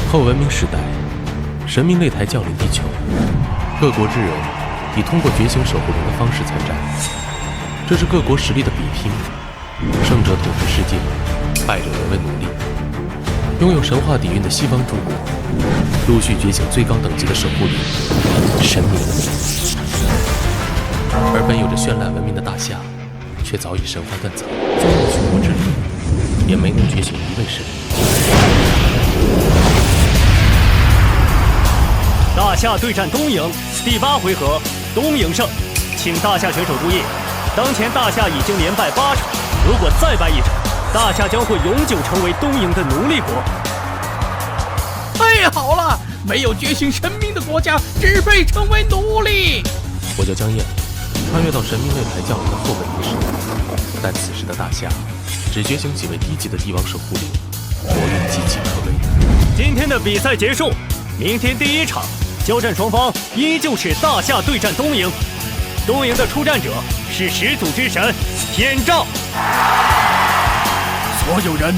后文明时代，神明擂台降临地球，各国之人以通过觉醒守护灵的方式参战。这是各国实力的比拼，胜者统治世界，败者沦为奴隶。拥有神话底蕴的西方诸国，陆续觉醒最高等级的守护灵——神明。而本有着绚烂文明的大夏，却早已神魂断层，纵有群魔之力，也没能觉醒一位神明。大夏对战东瀛，第8回合，东瀛胜。请大夏选手注意，当前大夏已经连败8场，如果再败1场，大夏将会永久成为东瀛的奴隶国。太好了，没有觉醒神明的国家只配成为奴隶。我叫江燕，穿越到神明擂台降临的后文明时代，但此时的大夏只觉醒几位低级的帝王守护灵，国运岌岌可危。今天的比赛结束，明天第1场交战双方依旧是大夏对战东瀛。东瀛的出战者是始祖之神天照。所有人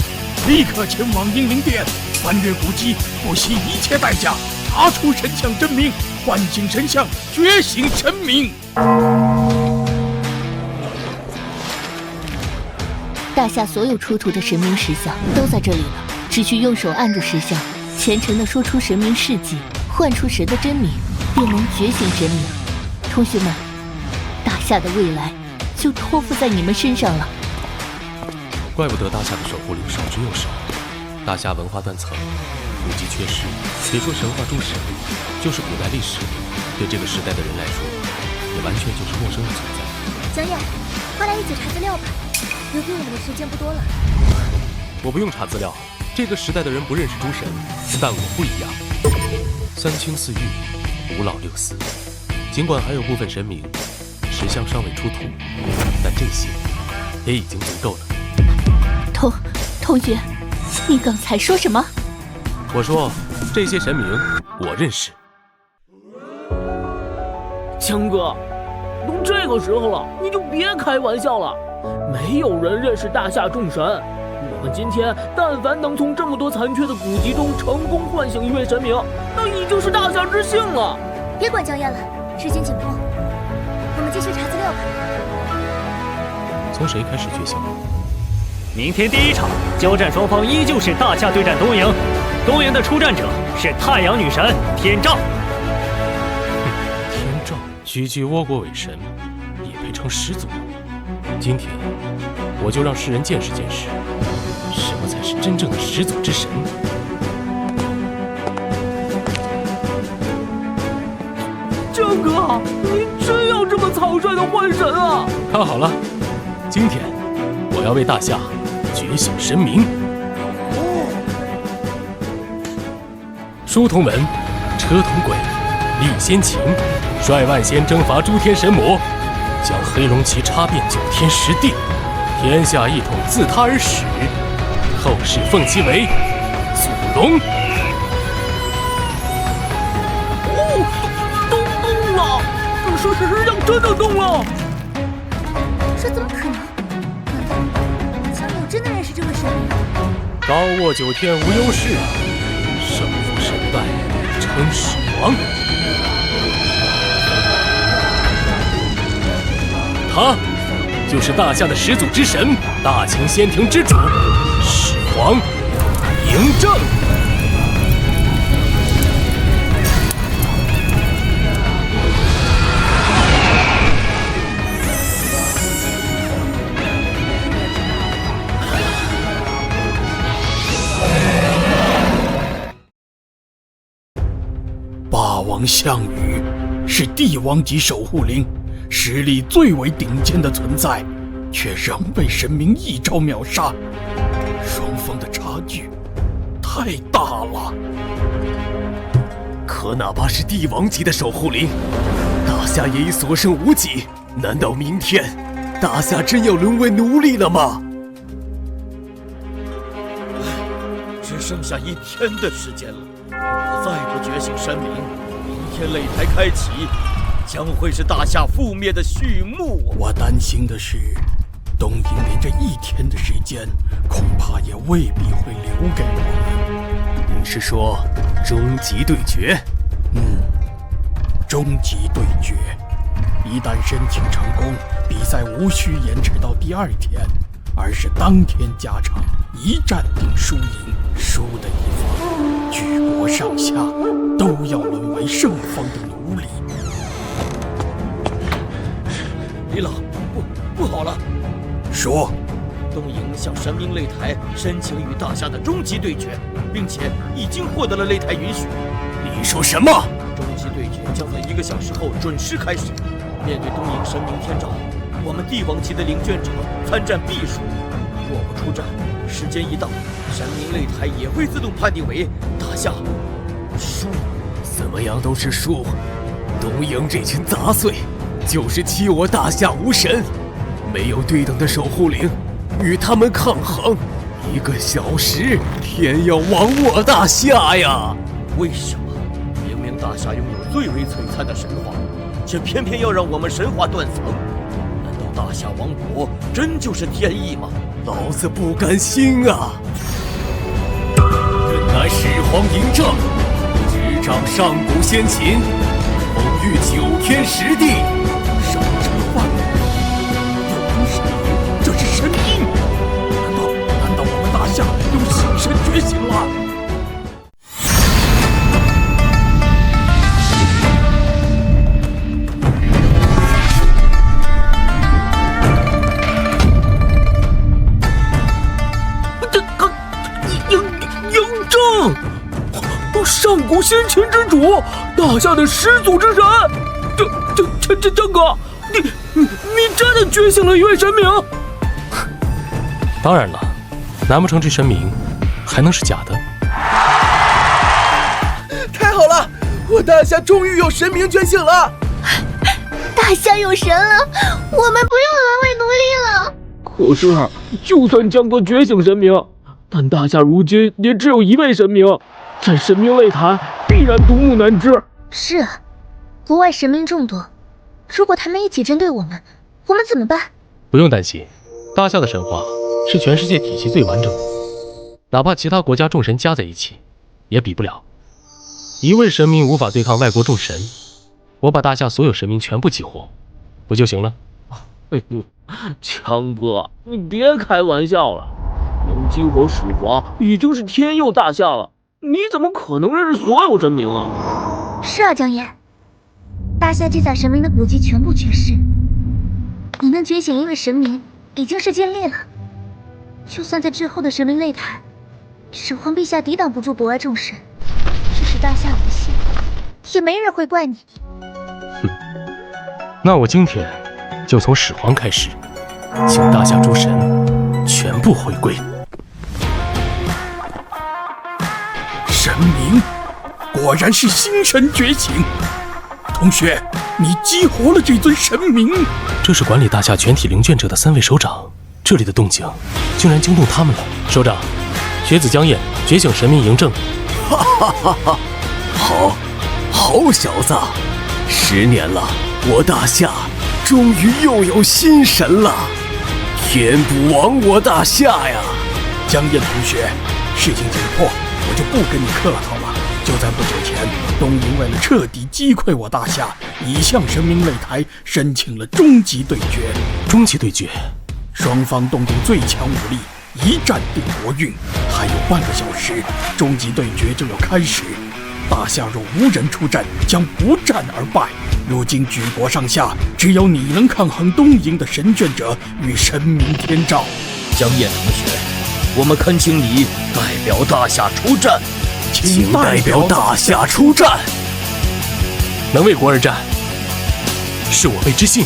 立刻前往英灵殿，翻阅古迹，不惜一切代价查出神像真名，唤醒神像，觉醒神明。大夏所有出土的神明石像都在这里了，只需用手按住石像，虔诚地说出神明事迹，唤出神的真名，便能觉醒神明。同学们，大夏的未来就托付在你们身上了。怪不得大夏的守护灵少之又少。大夏文化断层，古籍缺失，别说神话诸神，就是古代历史，对这个时代的人来说，也完全就是陌生的存在。江燕，快来一起查资料吧，由于我们的时间不多了。我不用查资料，这个时代的人不认识诸神，但我不一样。3清4御，5老6死，尽管还有部分神明石像尚未出土，但这些也已经足够了。同学，你刚才说什么？我说这些神明我认识。江哥，都这个时候了，你就别开玩笑了。没有人认识大夏众神，我们今天但凡能从这么多残缺的古籍中成功唤醒一位神明，那已经是大夏之幸了。别管江燕了，时间紧迫，我们继续查资料吧。从谁开始觉醒？明天第1场交战双方依旧是大夏对战东瀛，东瀛的出战者是太阳女神天照。天照区区倭国伪神，也配称始祖？今天我就让世人见识见识，什么才是真正的始祖之神。江哥，你真要这么草率的换神啊？看好了，今天我要为大夏觉醒神明。书同文，车同轨，立先秦，率万仙征伐诸天神魔，将黑龙旗插遍9天10地，天下一统自他而始，后世奉其为祖龙。动了！这石像真的动了！这怎么可能？难道江友真的认识这位神明？高卧9天无忧事，胜负胜败称始皇。他就是大夏的始祖之神，大清仙庭之主，始皇嬴政。霸王项羽是帝王级守护灵，实力最为顶尖的存在，却仍被神明一招秒杀，双方的差距太大了。可哪怕是帝王级的守护灵，大夏也已所剩无几。难道明天大夏真要沦为奴隶了吗？只剩下1天的时间了，我再不觉醒神明，明天擂台开启，将会是大夏覆灭的序幕。我担心的是，东瀛连这1天的时间，恐怕也未必会留给我们。你是说终极对决？终极对决，一旦申请成功，比赛无需延迟到第2天，而是当天加场，一战定输赢，输的一方，举国上下都要沦为胜方的奴隶。李老，不好了！说，东瀛向神明擂台申请与大夏的终极对决，并且已经获得了擂台允许。你说什么？终极对决将在1个小时后准时开始。面对东瀛神明天照，我们帝王级的领卷者参战必输。若不出战，时间一到，神明擂台也会自动判定为大夏输。怎么样都是输。东瀛这群杂碎，就是欺我大夏无神，没有对等的守护灵，与他们抗衡，1个小时，天要亡我大夏呀！为什么明明大夏拥有最为璀璨的神话，却偏偏要让我们神话断层？难道大夏王国真就是天意吗？老子不甘心啊！人乃始皇嬴政，执掌上古先秦，统御9天10地，上者万物，又不是你，这是神明。难道我们大夏又新神觉醒了？上古先秦之主，大夏的始祖之神，郑哥，你真的觉醒了一位神明？当然了，难不成这神明还能是假的？太好了，我大夏终于有神明觉醒了！大夏有神了，我们不用沦为奴隶了。可是，就算江哥觉醒神明，但大夏如今也只有一位神明。在神明擂台必然独木难支。是啊，国外神明众多，如果他们一起针对我们怎么办？不用担心，大夏的神话是全世界体系最完整的，哪怕其他国家众神加在一起，也比不了。一位神明无法对抗外国众神，我把大夏所有神明全部激活，不就行了？哎呦，强哥，你别开玩笑了，能激活始皇已经是天佑大夏了。你怎么可能认识所有神明啊？是啊，江爷，大夏记载神明的古籍全部缺失，你能觉醒一位神明已经是尽力了。就算在之后的神明擂台，始皇陛下抵挡不住博爱众神，致使大夏无幸，也没人会怪你。那我今天就从始皇开始，请大夏诸神全部回归。神明果然是新神觉醒，同学，你激活了这尊神明。这是管理大夏全体灵卷者的3位首长，这里的动静竟然惊动他们了。首长，学子江燕觉醒神明嬴政。哈哈哈哈！好小子，10年了，我大夏终于又有新神了，天不亡我大夏呀！江燕同学，事情紧迫，我就不跟你客套了。就在不久前，东瀛为了彻底击溃我大夏，已向神明擂台申请了终极对决。终极对决，双方动用最强武力，一战定国运。还有半个小时，终极对决就要开始。大夏若无人出战，将不战而败。如今举国上下，只有你能抗衡东瀛的神卷者与神明天照。江燕同学，我们恳请你代表大夏出战。请代表大夏出战。能为国而战，是我辈之幸。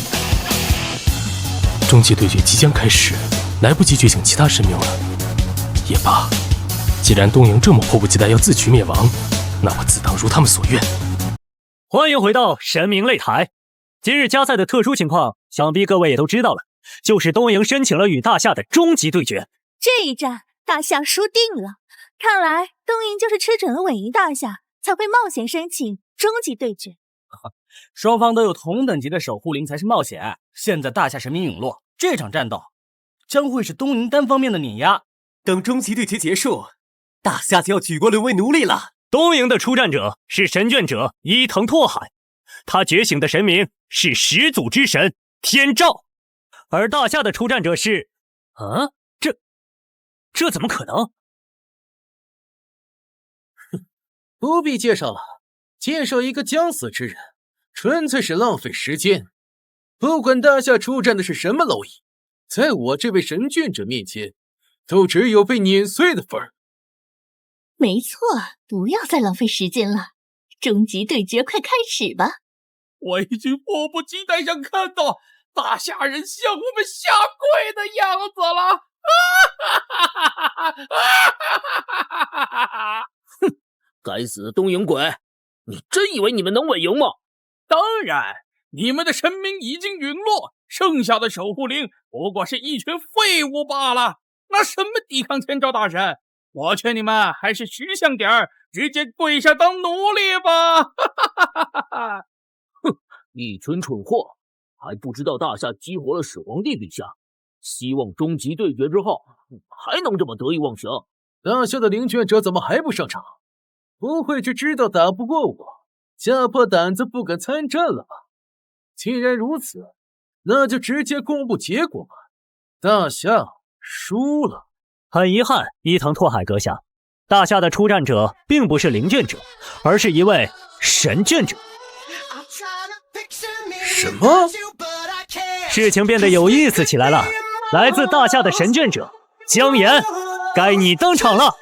终极对决即将开始，来不及觉醒其他神明了。也罢，既然东瀛这么迫不及待要自取灭亡，那我自当如他们所愿。欢迎回到神明擂台。今日加赛的特殊情况，想必各位也都知道了，就是东瀛申请了与大夏的终极对决。这一战，大夏输定了。看来东瀛就是吃准了稳赢大夏，才会冒险申请终极对决。双方都有同等级的守护灵才是冒险。现在大夏神明陨落，这场战斗将会是东瀛单方面的碾压。等终极对决结束，大夏就要举国沦为奴隶了。东瀛的出战者是神眷者伊藤拓海，他觉醒的神明是始祖之神天照，而大夏的出战者是……这怎么可能？不必介绍了，介绍一个将死之人，纯粹是浪费时间。不管大夏出战的是什么蝼蚁，在我这位神眷者面前，都只有被碾碎的份儿。没错，不要再浪费时间了，终极对决快开始吧！我已经迫不及待想看到大夏人向我们下跪的样子了！哼，该死的东瀛鬼，你真以为你们能稳赢吗？当然，你们的神明已经陨落，剩下的守护灵不过是一群废物罢了，拿什么抵抗天照大神？我劝你们还是识相点儿，直接跪下当奴隶吧！哼，一群蠢货，还不知道大夏激活了始皇帝陛下，希望终极对决之后还能这么得意忘形。大夏的灵眷者怎么还不上场？不会是知道打不过我，吓破胆子不敢参战了吧？既然如此，那就直接公布结果吧。大夏输了。很遗憾，伊藤拓海阁下，大夏的出战者并不是灵眷者，而是一位神眷者。什么？事情变得有意思起来了。来自大夏的神眷者姜岩，该你登场了。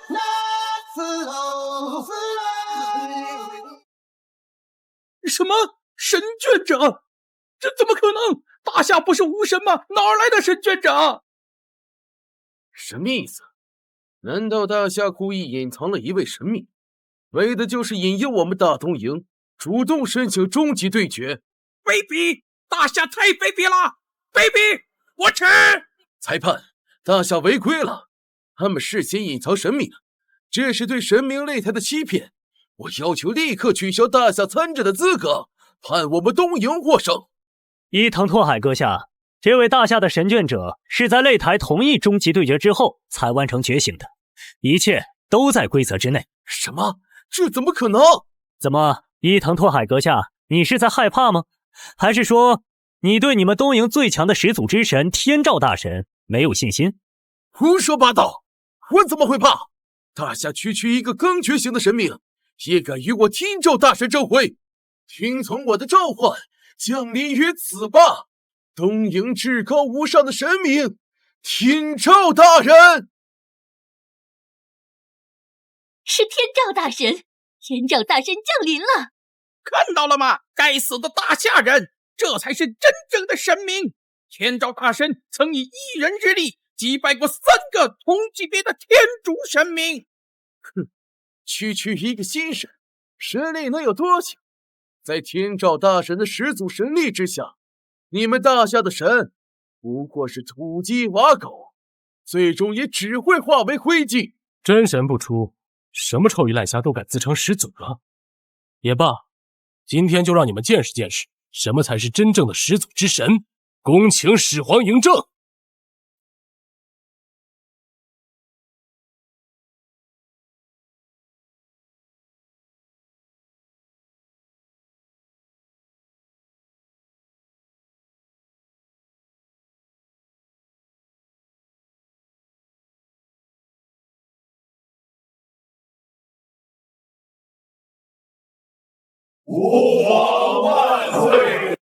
什么神眷者？这怎么可能？大夏不是无神吗？哪来的神眷者？什么意思？难道大夏故意隐藏了一位神明，为的就是引诱我们大东瀛主动申请终极对决？卑鄙！大夏太卑鄙了！卑鄙！我耻！裁判，大夏违规了，他们事先隐藏神明，这是对神明擂台的欺骗。我要求立刻取消大夏参战的资格，判我们东瀛获胜。伊藤拓海阁下，这位大夏的神眷者是在擂台同意终极对决之后才完成觉醒的，一切都在规则之内。什么？这怎么可能？怎么，伊藤拓海阁下，你是在害怕吗？还是说你对你们东瀛最强的始祖之神天照大神没有信心？胡说八道！我怎么会怕？大夏区区一个刚觉醒的神明，也敢与我天照大神争辉？听从我的召唤，降临于此吧！东瀛至高无上的神明天照大人！是天照大神！天照大神降临了！看到了吗？该死的大夏人，这才是真正的神明！天照大神曾以一人之力击败过3个同级别的天主神明。哼，区区一个新神，实力能有多强？在天照大神的始祖神力之下，你们大夏的神不过是土鸡瓦狗，最终也只会化为灰烬。真神不出，什么臭鱼烂虾都敢自称始祖了？也罢，今天就让你们见识见识，什么才是真正的始祖之神。恭请始皇嬴政。吾皇万岁！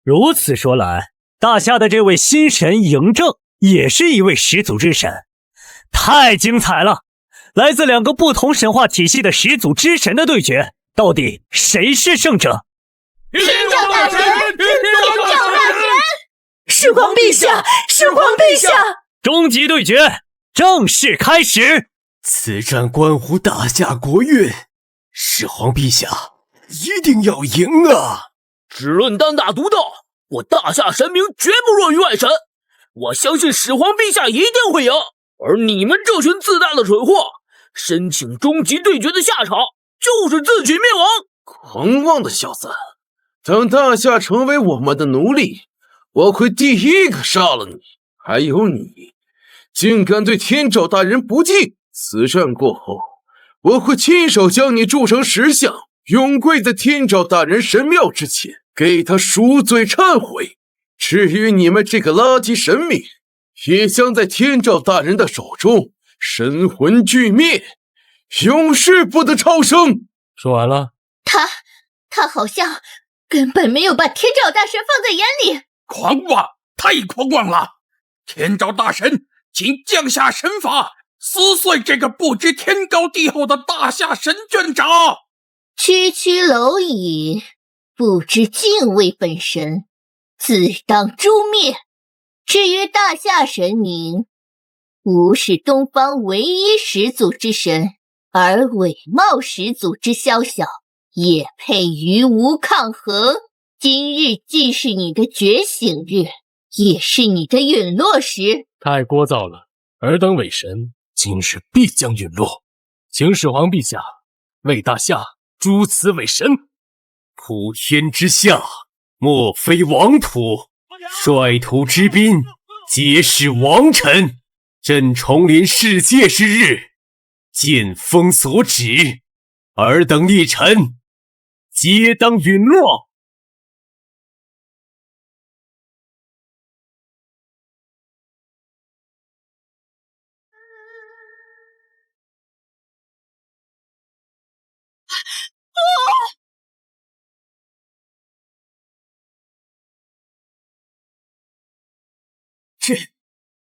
如此说来，大夏的这位新神嬴政也是一位始祖之神，太精彩了！来自2个不同神话体系的始祖之神的对决，到底谁是胜者？天照大神，天照大神，始皇陛下，始皇陛下！终极对决正式开始。此战关乎大夏国运，始皇陛下一定要赢啊！只论单打独斗，我大夏神明绝不弱于外神。我相信始皇陛下一定会赢，而你们这群自大的蠢货，申请终极对决的下场就是自取灭亡！狂妄的小子，等大夏成为我们的奴隶，我会第一个杀了你。还有你，竟敢对天照大人不敬！此战过后，我会亲手将你铸成石像，永跪在天照大人神庙之前，给他赎罪忏悔。至于你们这个垃圾神明，也将在天照大人的手中神魂俱灭，永世不得超生。说完了。他好像根本没有把天照大神放在眼里。狂妄，太狂妄了！天照大神请降下神法，撕碎这个不知天高地厚的大夏神卷长。区区蝼蚁，不知敬畏本神，自当诛灭。至于大夏神明，吾是东方唯一始祖之神，而伪冒始祖之宵小，也配与吾抗衡。今日既是你的觉醒日，也是你的陨落时。太聒噪了！尔等伪神，今日必将陨落。请始皇陛下为大夏诛此伪神。普天之下，莫非王土，率土之滨，皆是王臣。朕重临世界之日，剑锋所指，尔等逆臣，皆当陨落。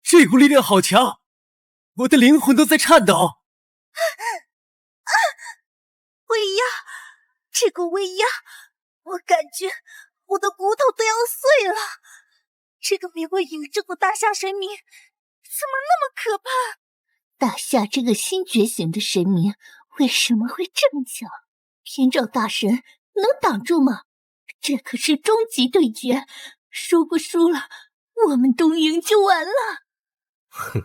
这股力量好强，我的灵魂都在颤抖。威压，这个威压，我感觉我的骨头都要碎了。这个名为嬴政的大夏神明，怎么那么可怕？大夏这个新觉醒的神明，为什么会这么强？天照大神能挡住吗？这可是终极对决，如果输了，我们东瀛就完了。哼，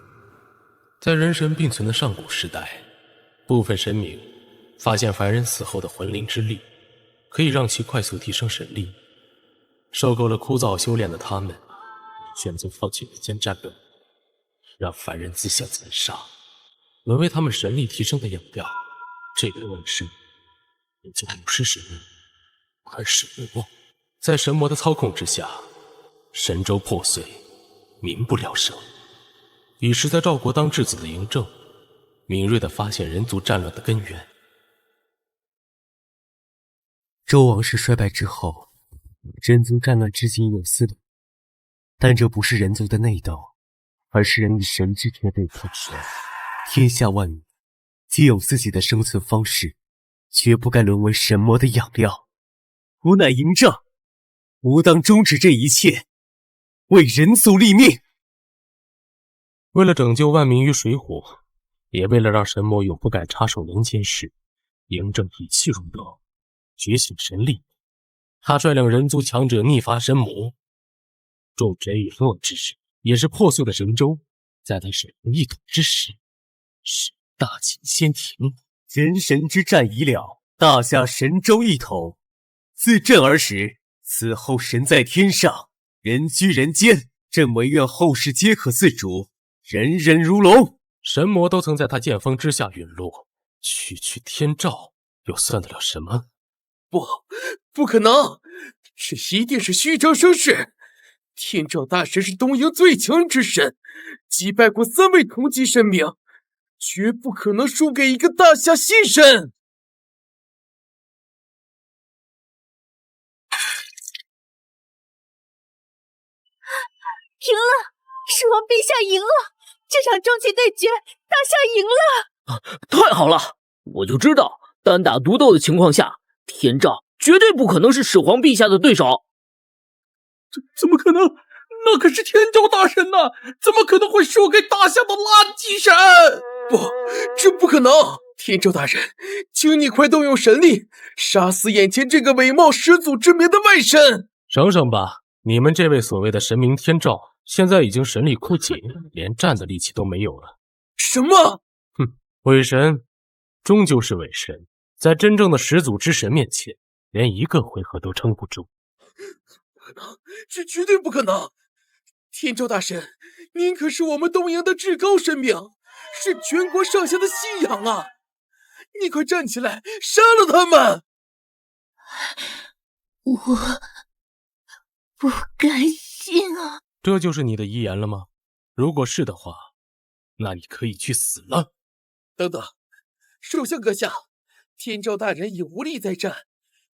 在人神并存的上古时代，部分神明发现凡人死后的魂灵之力可以让其快速提升神力，受够了枯燥修炼的他们，选择放弃人间战斗，让凡人自相残杀，沦为他们神力提升的养料。这个问世也就不是神明，而是魔。在神魔的操控之下，神州破碎，民不聊生。彼时在赵国当质子的嬴政，敏锐地发现人族战乱的根源。周王室衰败之后，人族战乱至今有四斗，但这不是人族的内斗，而是人与神之间的对抗。天下万民皆有自己的生存方式，绝不该沦为神魔的养料。吾乃嬴政，吾当终止这一切，为人族立命。为了拯救万民于水火，也为了让神魔永不敢插手人间事，嬴政以气入道，觉醒神力。他率领人族强者逆伐神魔，众神陨落之时，也是破碎的神州，在他手中一统之时，是大秦先庭。人神之战已了，大夏神州一统。自朕而始，此后神在天上，人居人间。朕唯愿后世皆可自主，人人如龙。神魔都曾在他剑锋之下陨落，区区天照又算得了什么？不可能，这一定是虚张声势。天照大神是东瀛最强之神，击败过3位同级神明，绝不可能输给一个大夏新神。赢了！狮王陛下赢了！这场终极对决，大夏赢了！太好了！我就知道，单打独斗的情况下，天照绝对不可能是始皇陛下的对手。怎么可能？那可是天照大神呐！怎么可能会输给大夏的垃圾神？不，这不可能！天照大人，请你快动用神力，杀死眼前这个伪冒始祖之名的外神！省省吧，你们这位所谓的神明天照，现在已经神力枯竭，连站的力气都没有了。什么？哼，伪神终究是伪神，在真正的始祖之神面前，连一个回合都撑不住。不可能，这绝对不可能！天照大神，您可是我们东瀛的至高神明，是全国上下的信仰啊！你快站起来，杀了他们！我不甘心啊！这就是你的遗言了吗？如果是的话，那你可以去死了。等等，首相阁下，天照大人已无力再战，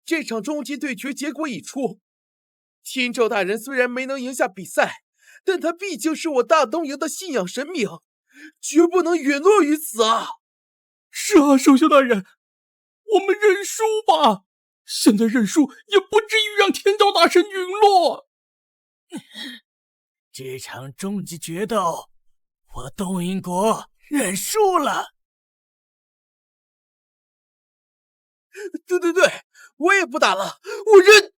这场终极对决结果已出。天照大人虽然没能赢下比赛，但他毕竟是我大东瀛的信仰神明，绝不能陨落于此啊！是啊，首相大人，我们认输吧。现在认输也不至于让天照大神陨落。这场终极决斗，我东瀛国认输了。对，我也不打了，我认。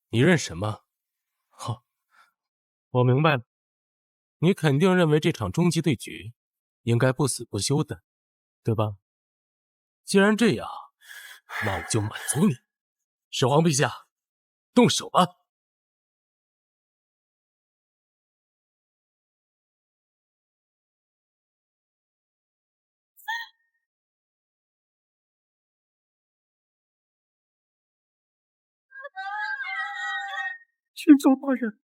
你认什么？好，我明白了，你肯定认为这场终极对决应该不死不休的，对吧？既然这样，那我就满足你。始皇陛下，动手吧。天照大人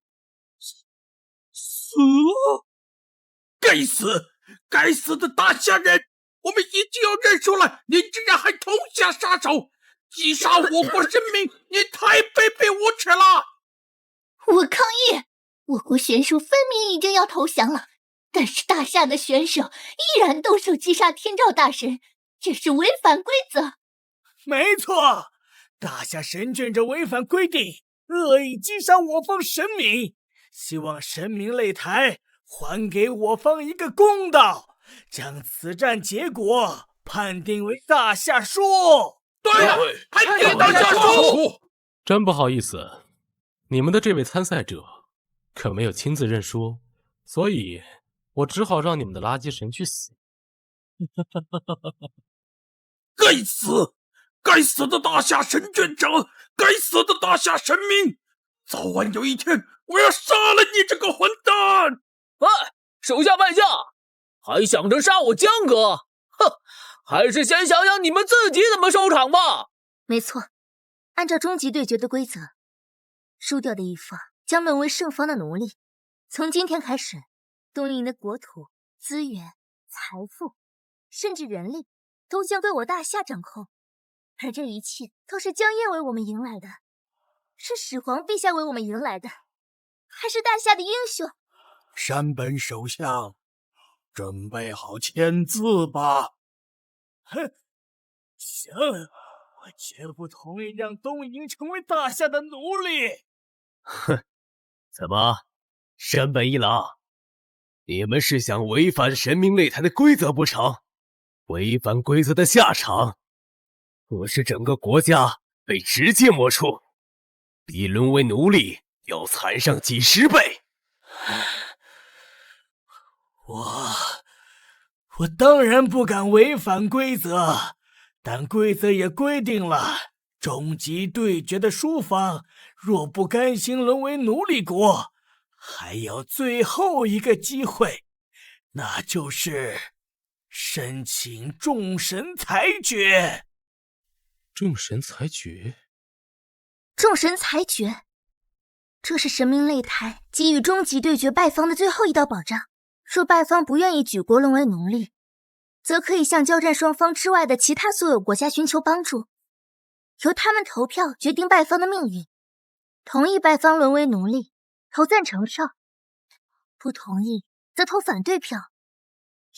死了！该死的大夏人！我们已经要认输了，你竟然还投下杀手，击杀我国人民，你太卑鄙无耻了！我抗议！我国选手分明已经要投降了，但是大夏的选手依然动手击杀天照大神，这是违反规则。没错，大夏神眷者违反规定，恶意击杀我方神明，希望神明擂台还给我方一个公道，将此战结果判定为大夏输。对呀，判定大夏输。真不好意思，你们的这位参赛者可没有亲自认输，所以我只好让你们的垃圾神去死。该死的大夏神眷者，该死的大夏神明！早晚有一天，我要杀了你这个混蛋！哎，手下败将，还想着杀我江哥？哼，还是先想想你们自己怎么收场吧。没错，按照终极对决的规则，输掉的一方将沦为胜方的奴隶。从今天开始，东瀛的国土、资源、财富，甚至人力，都将归我大夏掌控。而这一切都是江夜为我们迎来的，是始皇陛下为我们迎来的，还是大夏的英雄？山本首相，准备好签字吧。哼，行，我绝不同意让东瀛成为大夏的奴隶。哼，怎么，山本一郎，你们是想违反神明擂台的规则不成？违反规则的下场，可是整个国家被直接抹除，比沦为奴隶要惨上几十倍。我当然不敢违反规则，但规则也规定了，终极对决的输方若不甘心沦为奴隶国，还有最后一个机会，那就是申请众神裁决。众神裁决？众神裁决，这是神明擂台给予终极对决败方的最后一道保障。若败方不愿意举国沦为奴隶，则可以向交战双方之外的其他所有国家寻求帮助。由他们投票决定败方的命运。同意败方沦为奴隶，投赞成票；不同意则投反对票。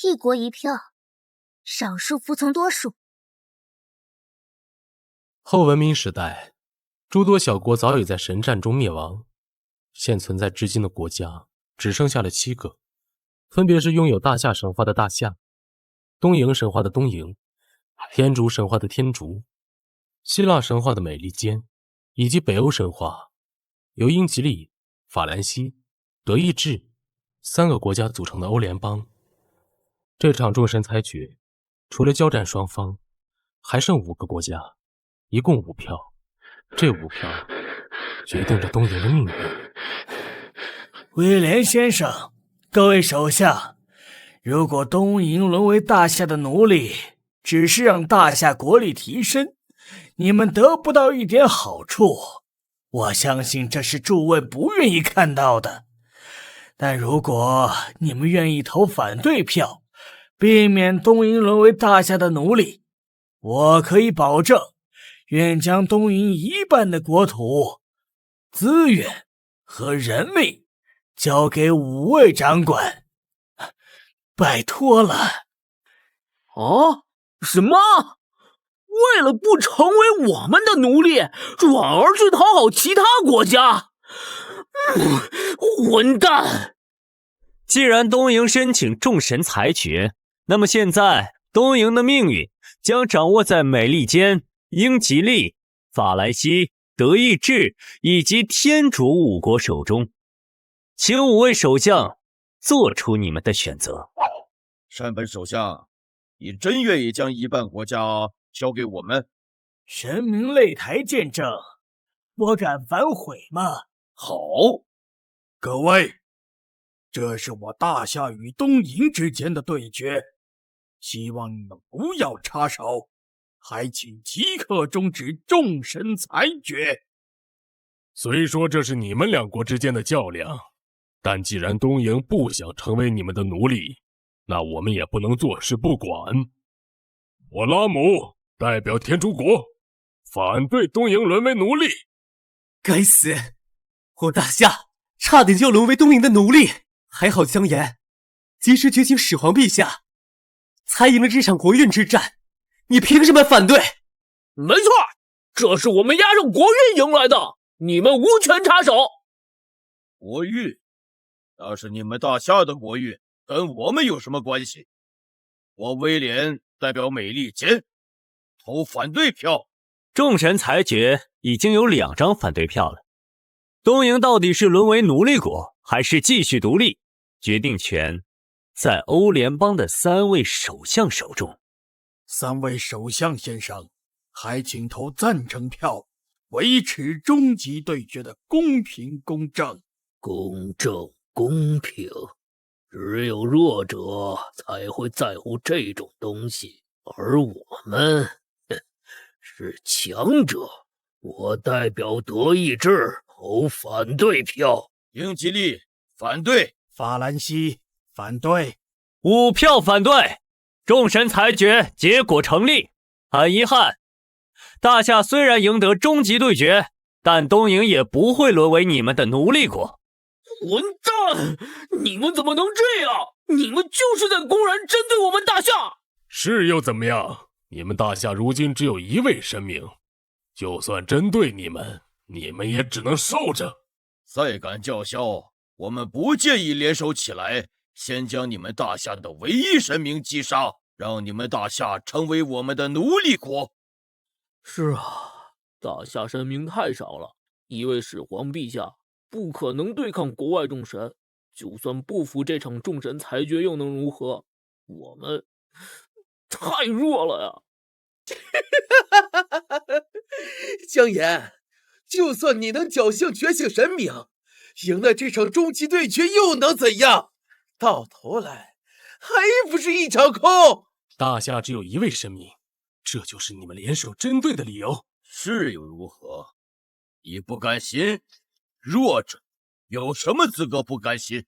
一国一票，少数服从多数。后文明时代，诸多小国早已在神战中灭亡，现存在至今的国家只剩下了7个，分别是拥有大夏神话的大夏、东瀛神话的东瀛、天竺神话的天竺、希腊神话的美利坚，以及北欧神话由英吉利、法兰西、德意志3个国家组成的欧联邦。这场众神裁决，除了交战双方，还剩5个国家，一共5票。这5票决定着东瀛的命运。威廉先生，各位手下，如果东瀛沦为大夏的奴隶，只是让大夏国力提升，你们得不到一点好处，我相信这是诸位不愿意看到的。但如果你们愿意投反对票，避免东瀛沦为大夏的奴隶，我可以保证，愿将东瀛一半的国土、资源和人力交给5位掌管。拜托了。啊？什么？为了不成为我们的奴隶，转而去讨好其他国家？混蛋！既然东瀛申请众神裁决，那么现在东瀛的命运将掌握在美利坚、英吉利、法兰西、德意志以及天竺5国手中，请5位首相做出你们的选择。山本首相，你真愿意将一半国家交给我们？神明擂台见证，我敢反悔吗？好，各位，这是我大夏与东瀛之间的对决，希望你们不要插手，还请即刻终止众神裁决。虽说这是你们2国之间的较量，但既然东瀛不想成为你们的奴隶，那我们也不能坐视不管。我拉姆代表天竺国，反对东瀛沦为奴隶。该死！我大夏差点就要沦为东瀛的奴隶，还好姜岩及时觉醒始皇陛下，才赢了这场国运之战。你凭什么反对？没错，这是我们押上国运赢来的，你们无权插手。国运？那是你们大夏的国运，跟我们有什么关系？我威廉代表美利坚投反对票。众神裁决已经有2张反对票了。东瀛到底是沦为奴隶国，还是继续独立，决定权在欧联邦的3位首相手中。3位首相先生，还请投赞成票，维持终极对决的公平公正。公正公平，只有弱者才会在乎这种东西，而我们是强者。我代表德意志投反对票。英吉利反对。法兰西反对。 5票反对，众神裁决结果成立。很遗憾，大夏虽然赢得终极对决，但东瀛也不会沦为你们的奴隶国。混蛋！你们怎么能这样？你们就是在公然针对我们大夏！是又怎么样？你们大夏如今只有1位神明，就算针对你们，你们也只能受着。再敢叫嚣，我们不介意联手起来，先将你们大夏的唯一神明击杀，让你们大夏成为我们的奴隶国。是啊，大夏神明太少了，1位始皇陛下不可能对抗国外众神，就算不服这场众神裁决又能如何？我们太弱了呀！姜岩，就算你能侥幸觉醒神明，赢了这场终极对决又能怎样？到头来还不是一场空。大夏只有1位神明，这就是你们联手针对的理由。是又如何？你不甘心？弱者有什么资格不甘心？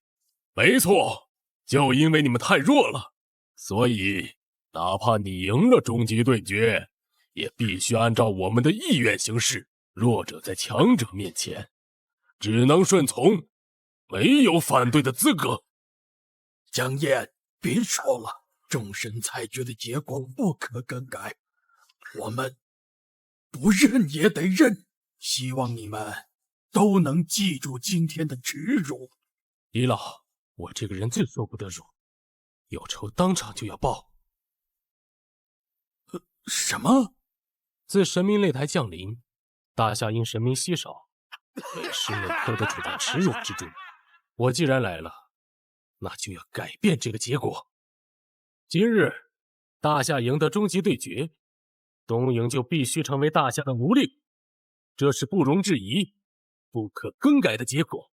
没错，就因为你们太弱了，所以哪怕你赢了终极对决，也必须按照我们的意愿行事。弱者在强者面前，只能顺从，没有反对的资格。江燕，别说了，众神裁决的结果不可更改，我们不认也得认。希望你们都能记住今天的耻辱。李老，我这个人最受不得辱，有仇当场就要报。什么？自神明擂台降临，大夏因神明稀少，被师内刻得处在耻辱之中。我既然来了，那就要改变这个结果。今日大夏赢得终极对决，东瀛就必须成为大夏的奴隶，这是不容置疑、不可更改的结果。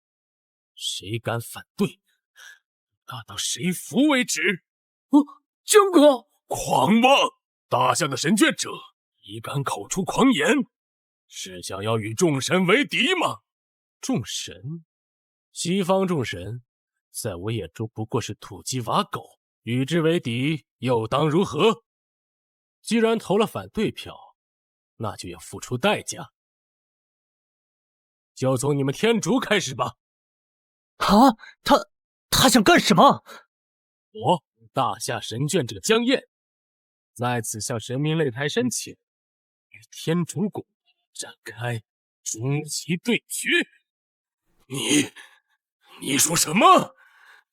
谁敢反对，打到谁服为止。江哥，狂妄！大夏的神眷者一敢口出狂言，是想要与众神为敌吗？众神？西方众神在我眼中不过是土鸡瓦狗，与之为敌又当如何？既然投了反对票，那就要付出代价。就从你们天竺开始吧。啊，他想干什么？我大夏神眷者江燕在此向神明擂台申请，与天竺国展开终极对决。你说什么？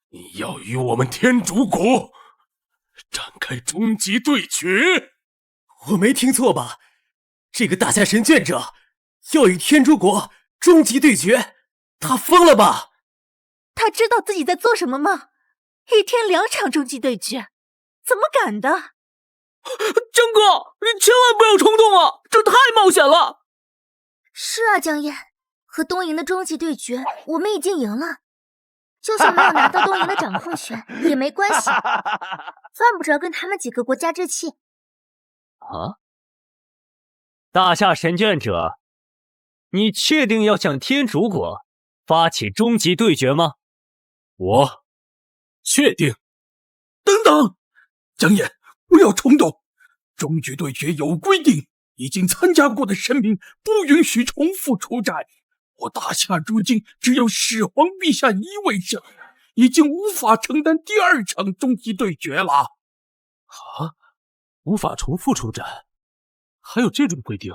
你要与我们天竺国展开终极对决？我没听错吧？这个大夏神眷者要与天竺国终极对决，他疯了吧？他知道自己在做什么吗？一天2场终极对决，怎么敢的？江哥，你千万不要冲动啊，这太冒险了。是啊，江燕，和东瀛的终极对决，我们已经赢了。就算没有拿到东瀛的掌控权也没关系，犯不着跟他们几个国家置气。啊！大夏神眷者，你确定要向天竺国发起终极对决吗？我确定。等等，江燕，不要冲动。终极对决有规定，已经参加过的神明不允许重复出战。我大夏如今只有始皇陛下一位神，已经无法承担第2场终极对决了。啊，无法重复出战，还有这种规定？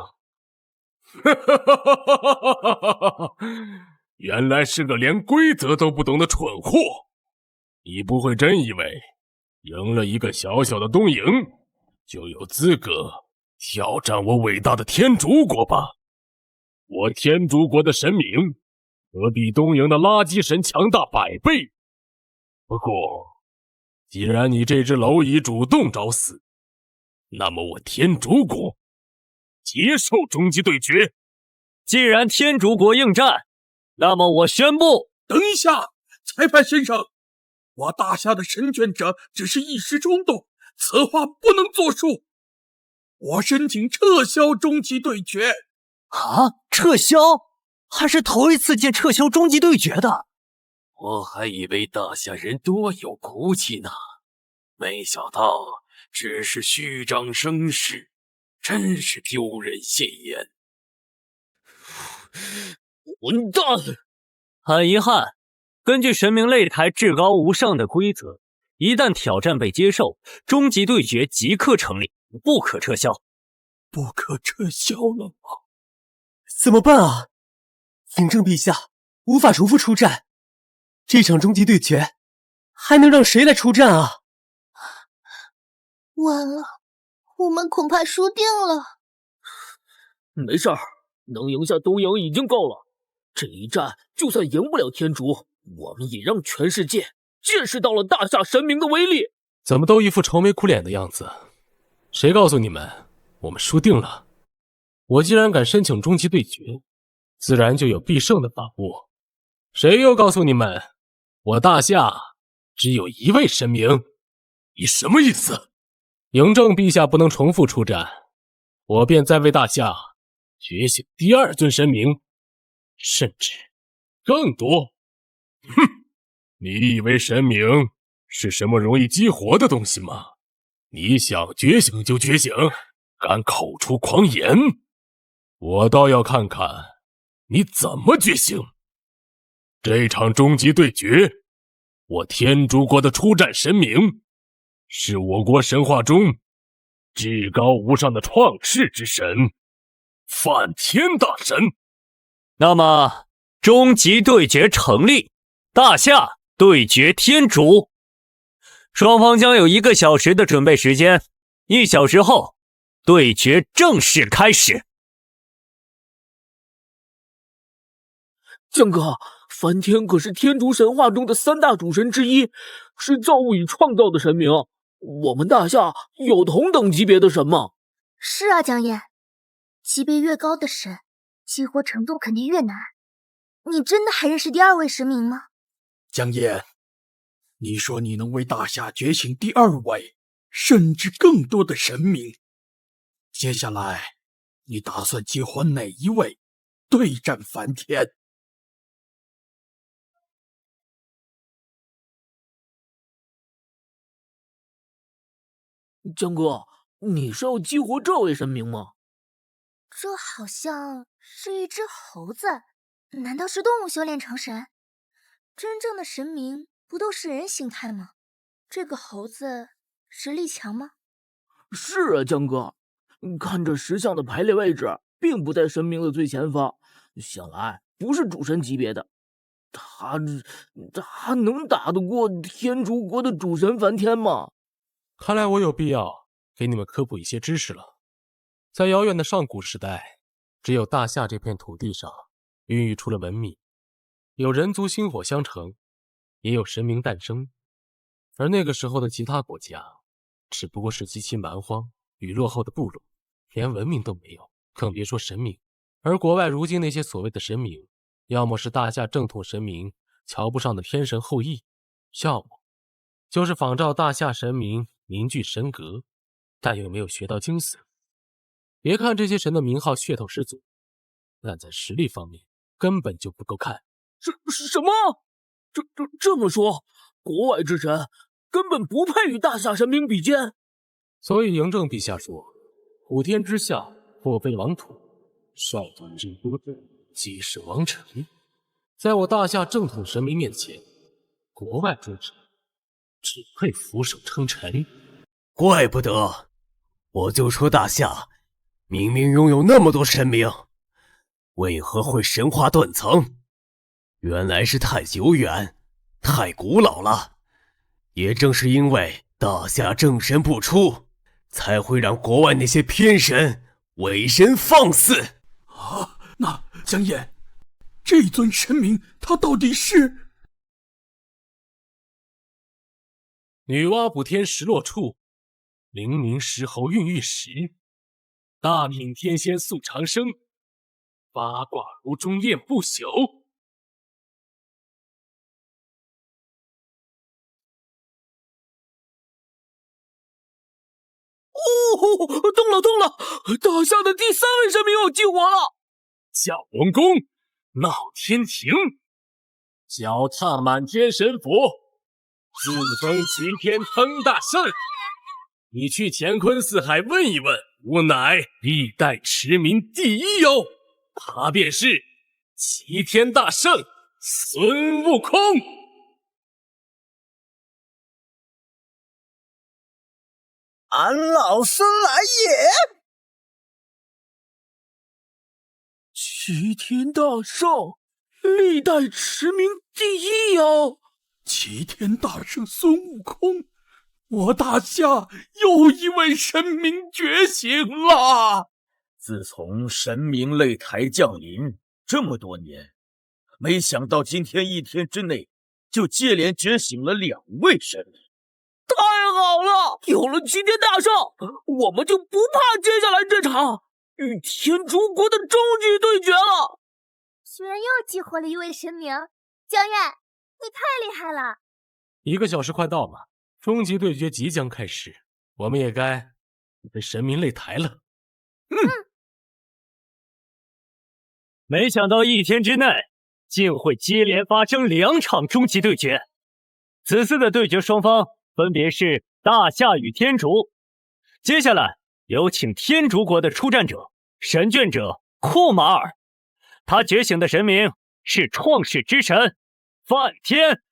原来是个连规则都不懂的蠢货！你不会真以为赢了一个小小的东瀛，就有资格挑战我伟大的天竺国吧？我天竺国的神明可比东瀛的垃圾神强大100倍。不过，既然你这只蝼蚁主动找死，那么我天竺国接受终极对决。既然天竺国应战，那么我宣布……等一下，裁判先生，我大夏的神眷者只是一时冲动，此话不能作数。我申请撤销终极对决。啊，撤销？还是头一次见撤销终极对决的。我还以为大夏人多有骨气呢，没想到只是虚张声势，真是丢人现眼。混蛋！很遗憾，根据神明擂台至高无上的规则，一旦挑战被接受，终极对决即刻成立，不可撤销。不可撤销了吗？怎么办啊？嬴政陛下无法重复出战，这场终极对决还能让谁来出战啊？完了，我们恐怕输定了。没事儿，能赢下东瀛已经够了。这一战就算赢不了天竺，我们也让全世界见识到了大夏神明的威力。怎么都一副愁眉苦脸的样子？谁告诉你们我们输定了？我既然敢申请终极对决，自然就有必胜的把握。谁又告诉你们我大夏只有一位神明？你什么意思？嬴政陛下不能重复出战，我便再为大夏觉醒第2尊神明，甚至更多。哼，你以为神明是什么容易激活的东西吗？你想觉醒就觉醒，敢口出狂言，我倒要看看你怎么觉醒。这场终极对决，我天竺国的出战神明是我国神话中至高无上的创世之神梵天大神。那么终极对决成立，大夏对决天竺，双方将有1个小时的准备时间，1小时后对决正式开始。江哥，梵天可是天竺神话中的3大主神之一，是造物与创造的神明。我们大夏有同等级别的神吗？是啊，江烨，级别越高的神，激活程度肯定越难。你真的还认识第2位神明吗？江烨，你说你能为大夏觉醒第2位，甚至更多的神明。接下来，你打算激活哪一位对战梵天？江哥，你是要激活这位神明吗？这好像是一只猴子，难道是动物修炼成神？真正的神明不都是人形态吗？这个猴子实力强吗？是啊，江哥，看这石像的排列位置，并不在神明的最前方，想来不是主神级别的。他能打得过天竺国的主神梵天吗？看来我有必要给你们科普一些知识了。在遥远的上古时代，只有大夏这片土地上孕育出了文明，有人族薪火相承，也有神明诞生。而那个时候的其他国家只不过是极其蛮荒与落后的部落，连文明都没有，更别说神明。而国外如今那些所谓的神明，要么是大夏正统神明瞧不上的天神后裔，要么就是仿照大夏神明凝聚神格，但又没有学到精髓。别看这些神的名号噱头十足，但在实力方面根本就不够看。什么？这么说，国外之神根本不配与大夏神明比肩？所以嬴政陛下说，普天之下或非王土，率土之多即是王臣。在我大夏正统神明面前，国外诸神只配俯首称臣。怪不得，我就说大夏明明拥有那么多神明，为何会神话断层？原来是太久远，太古老了。也正是因为大夏正神不出，才会让国外那些偏神伪神放肆。啊，那江烨，这尊神明他到底是？女娲补天石落处，灵明石猴孕育时，大品天仙速长生，八卦炉中炼不朽。哦，动了！大夏的第3位神明要激活了！叫龙宫，闹天庭，脚踏满天神佛，自封齐天称大圣。你去乾坤四海问一问，吾乃历代驰名第1妖，他便是齐天大圣孙悟空。俺老孙来也！齐天大圣，历代驰名第1妖。齐天大圣孙悟空，我大夏又一位神明觉醒了。自从神明擂台降临这么多年，没想到今天1天之内就接连觉醒了2位神明。太好了，有了齐天大圣，我们就不怕接下来这场与天竺国的终极对决了。居然又激活了1位神明，江烨，你太厉害了！1个小时快到了，终极对决即将开始，我们也该被神明擂台了。没想到1天之内竟会接连发生2场终极对决。此次的对决双方分别是大夏与天竺。接下来有请天竺国的出战者神眷者库马尔，他觉醒的神明是创世之神梵天。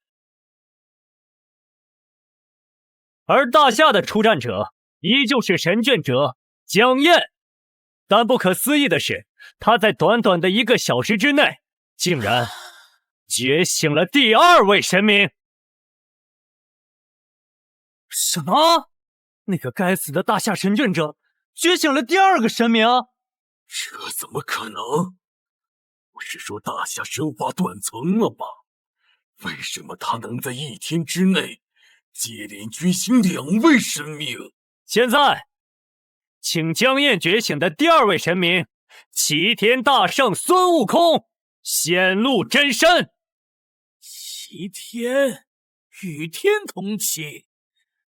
而大夏的出战者依旧是神眷者江燕，但不可思议的是，他在短短的1个小时之内，竟然觉醒了第2位神明。什么？那个该死的大夏神眷者觉醒了第2个神明？这怎么可能？不是说大夏神话断层了吗？为什么他能在1天之内接连觉醒2位神明？现在，请江燕觉醒的第2位神明齐天大圣孙悟空显露真身。齐天与天同期，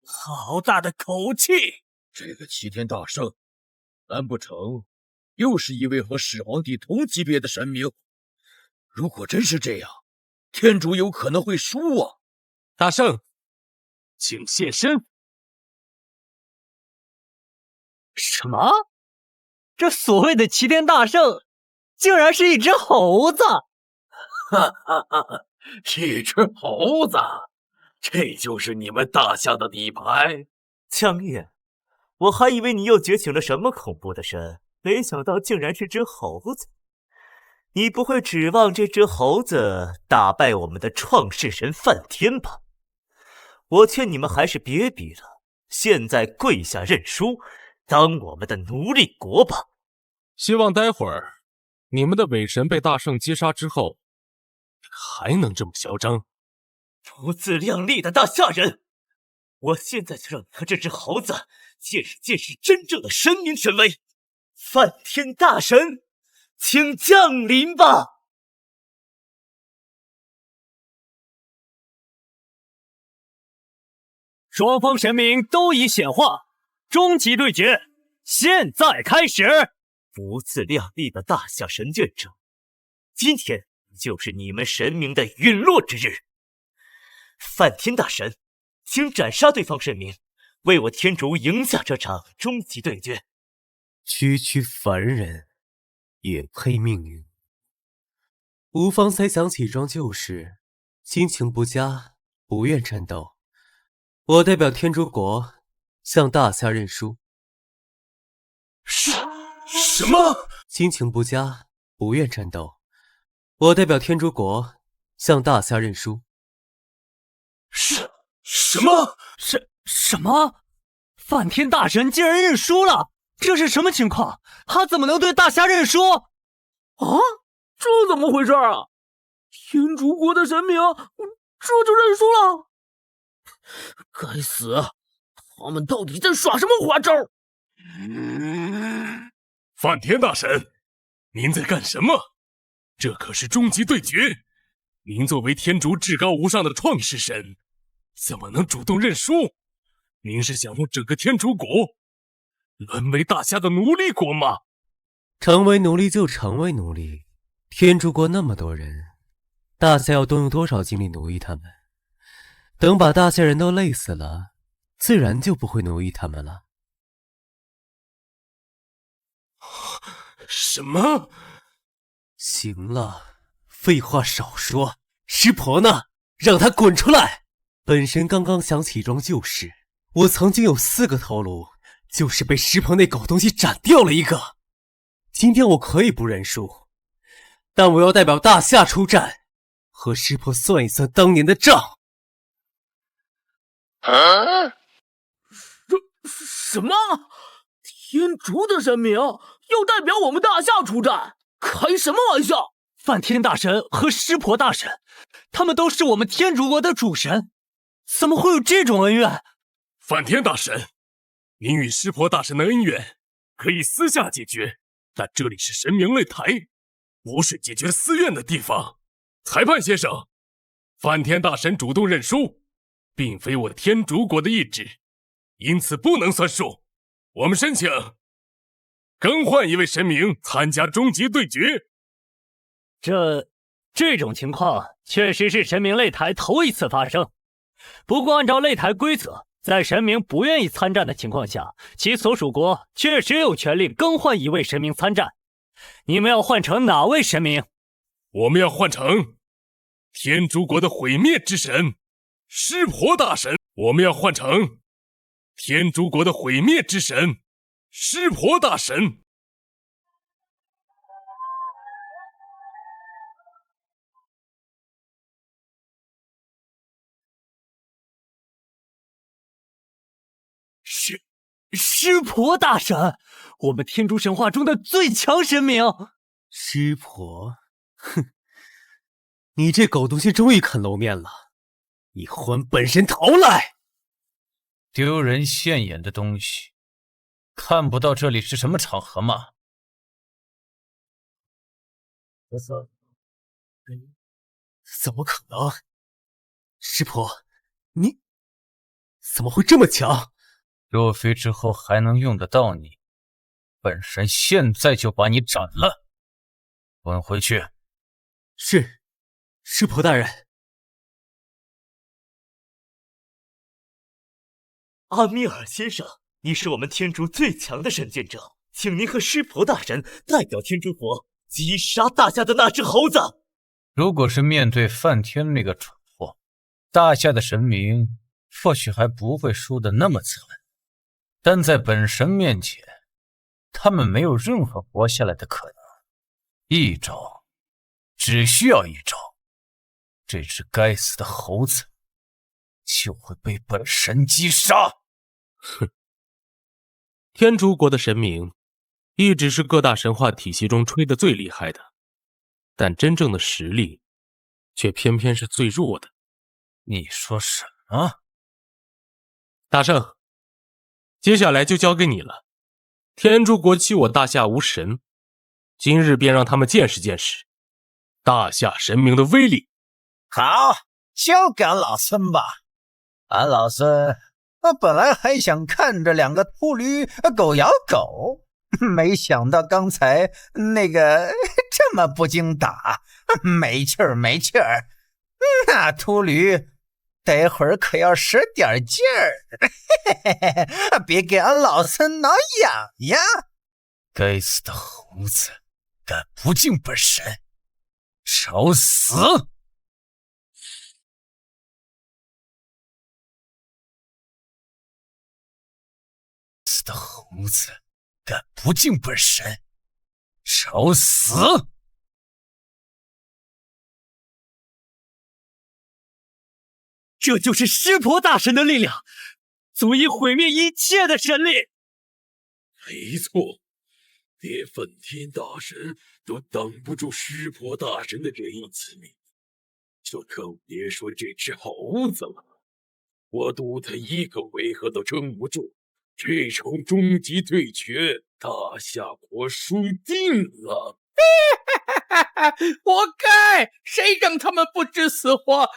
好大的口气！这个齐天大圣，难不成又是一位和始皇帝同级别的神明？如果真是这样，天竺有可能会输啊！大圣，请现身。什么？这所谓的齐天大圣，竟然是一只猴子！哈哈哈！一只猴子，这就是你们大夏的底牌？江燕，我还以为你又觉醒了什么恐怖的神，没想到竟然是只猴子。你不会指望这只猴子打败我们的创世神梵天吧？我劝你们还是别比了，现在跪下认输，当我们的奴隶国吧。希望待会儿你们的伪神被大圣击杀之后，还能这么嚣张。不自量力的大夏人，我现在就让你和这只猴子见识见识真正的神明权威。梵天大神，请降临吧！双方神明都已显化，终极对决现在开始。不自量力的大夏神眷者，今天就是你们神明的陨落之日。梵天大神，请斩杀对方神明，为我天竺赢下这场终极对决。区区凡人也配命运？吴方才想起一桩旧事，心情不佳，不愿战斗。我代表天竺国向大夏认输。什么？心情不佳，不愿战斗。我代表天竺国向大夏认输。什么？什么？梵天大神竟然认输了？这是什么情况？他怎么能对大夏认输？啊，这怎么回事啊？天竺国的神明这就认输了？该死，他们到底在耍什么花招？梵天大神，您在干什么？这可是终极对决，您作为天竺至高无上的创世神，怎么能主动认输？您是想让整个天竺国沦为大夏的奴隶国吗？成为奴隶就成为奴隶，天竺国那么多人，大夏要动用多少精力奴役他们？等把大夏人都累死了，自然就不会奴役他们了。什么？行了，废话少说。师婆呢？让她滚出来！本神刚刚想起一桩旧事，我曾经有4个头颅，就是被师婆那狗东西斩掉了1个。今天我可以不认输，但我要代表大夏出战，和师婆算一算当年的账。什么？天竺的神明要代表我们大夏出战？开什么玩笑！梵天大神和湿婆大神，他们都是我们天竺国的主神，怎么会有这种恩怨？梵天大神，您与湿婆大神的恩怨可以私下解决，但这里是神明擂台，不是解决私怨的地方。裁判先生，梵天大神主动认输，并非我天竺国的意志，因此不能算数。我们申请更换一位神明参加终极对决。这种情况确实是神明擂台头一次发生，不过按照擂台规则，在神明不愿意参战的情况下，其所属国确实有权利更换一位神明参战。你们要换成哪位神明？我们要换成天竺国的毁灭之神湿婆大神。我们要换成天竺国的毁灭之神湿婆大神。湿婆大神，我们天竺神话中的最强神明。湿婆，哼，你这狗东西终于肯露面了，你还本神逃来！丢人现眼的东西，看不到这里是什么场合吗？怎么可能？湿婆，你怎么会这么强？若非之后还能用得到你，本神现在就把你斩了。滚回去。是，湿婆大人。阿米尔先生，你是我们天竺最强的神剑者，请您和湿婆大人代表天竺国击杀大夏的那只猴子。如果是面对梵天那个蠢货，大夏的神明或许还不会输得那么惨，但在本神面前，他们没有任何活下来的可能。一招，只需要一招，这只该死的猴子就会被本神击杀。哼，天竺国的神明一直是各大神话体系中吹得最厉害的，但真正的实力却偏偏是最弱的。你说什么？大圣，接下来就交给你了。天竺国欺我大夏无神，今日便让他们见识见识大夏神明的威力。好，交给俺老孙吧。俺老孙本来还想看着两个秃驴狗咬狗，没想到刚才那个这么不经打，没趣儿没趣儿。那秃驴待会儿可要使点劲儿，别给俺老孙挠痒痒。该死的猴子，敢不敬本神，找死！死的猴子，敢不敬本神，找死！这就是湿婆大神的力量，足以毁灭一切的神力。没错，连梵天大神都挡不住湿婆大神的这一击，就更别说这只猴子了。我赌他一个回合都撑不住，这场终极对决，大夏国输定了。活该！谁让他们不知死活，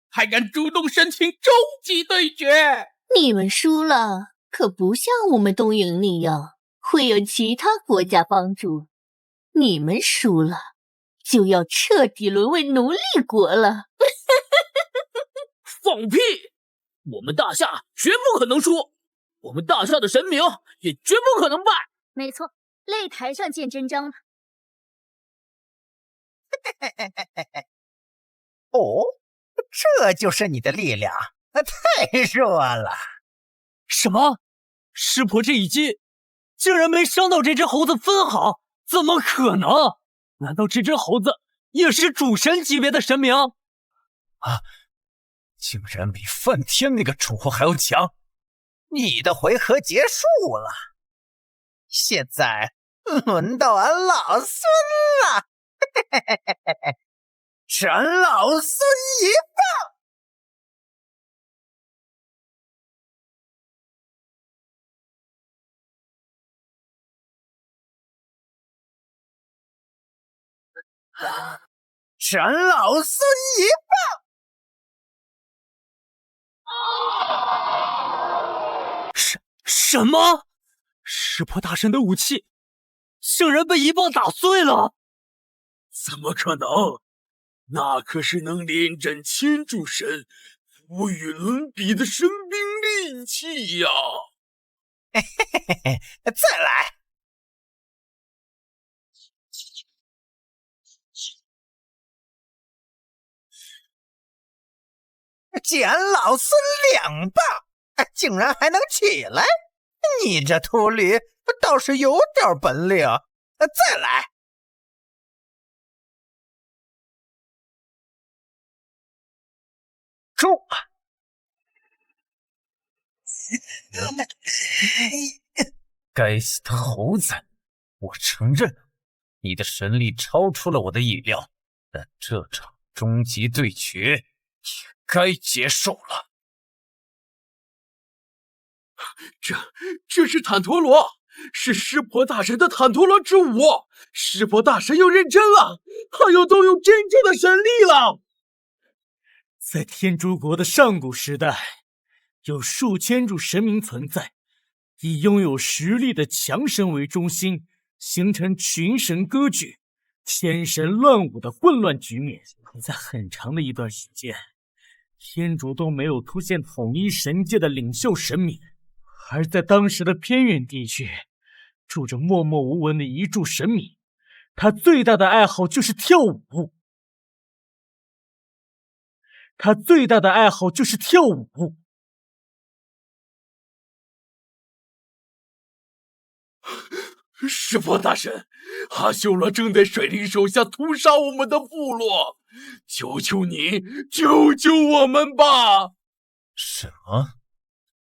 还敢主动申请终极对决？你们输了，可不像我们东瀛那样会有其他国家帮助。你们输了，就要彻底沦为奴隶国了。放屁！我们大夏绝不可能输，我们大夏的神明也绝不可能败。没错，擂台上见真章了。哦，这就是你的力量，太弱了。什么？湿婆这一击竟然没伤到这只猴子分毫？怎么可能？难道这只猴子也是主神级别的神明？啊！竟然比梵天那个蠢货还要强！你的回合结束了，现在轮到俺老孙了。是俺老孙一棒！是俺老孙一棒！什么？湿婆大神的武器竟然被一棒打碎了！怎么可能？那可是能连战千柱神、无与伦比的神兵运气呀！嘿嘿嘿嘿，再来！捡老孙2棒，竟然还能起来！你这秃驴倒是有点本领，再来！住！该死的猴子！我承认，你的神力超出了我的意料，但这场终极对决也该结束了。这是坦陀罗，是湿婆大神的坦陀罗之舞。湿婆大神又认真了，他又动用真正的神力了。在天竺国的上古时代，有数千柱神明存在，以拥有实力的强神为中心，形成群神割据、天神乱舞的混乱局面。在很长的一段时间，天竺都没有出现统一神界的领袖神明。而在当时的偏远地区，住着默默无闻的一柱神明，他最大的爱好就是跳舞。湿婆大神，阿修罗正在率领手下屠杀我们的部落，求求你，救救我们吧！什么？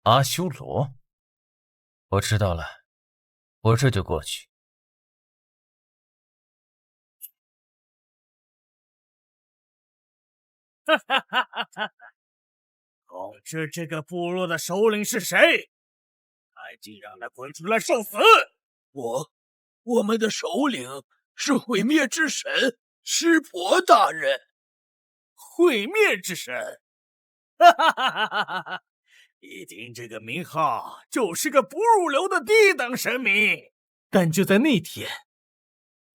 阿修罗？我知道了，我这就过去。哈哈哈哈哈！统治这个部落的首领是谁？赶紧让他滚出来受死！我们的首领是毁灭之神湿婆大人。毁灭之神？哈哈哈哈哈哈！一听这个名号，就是个不入流的低等神明。但就在那天，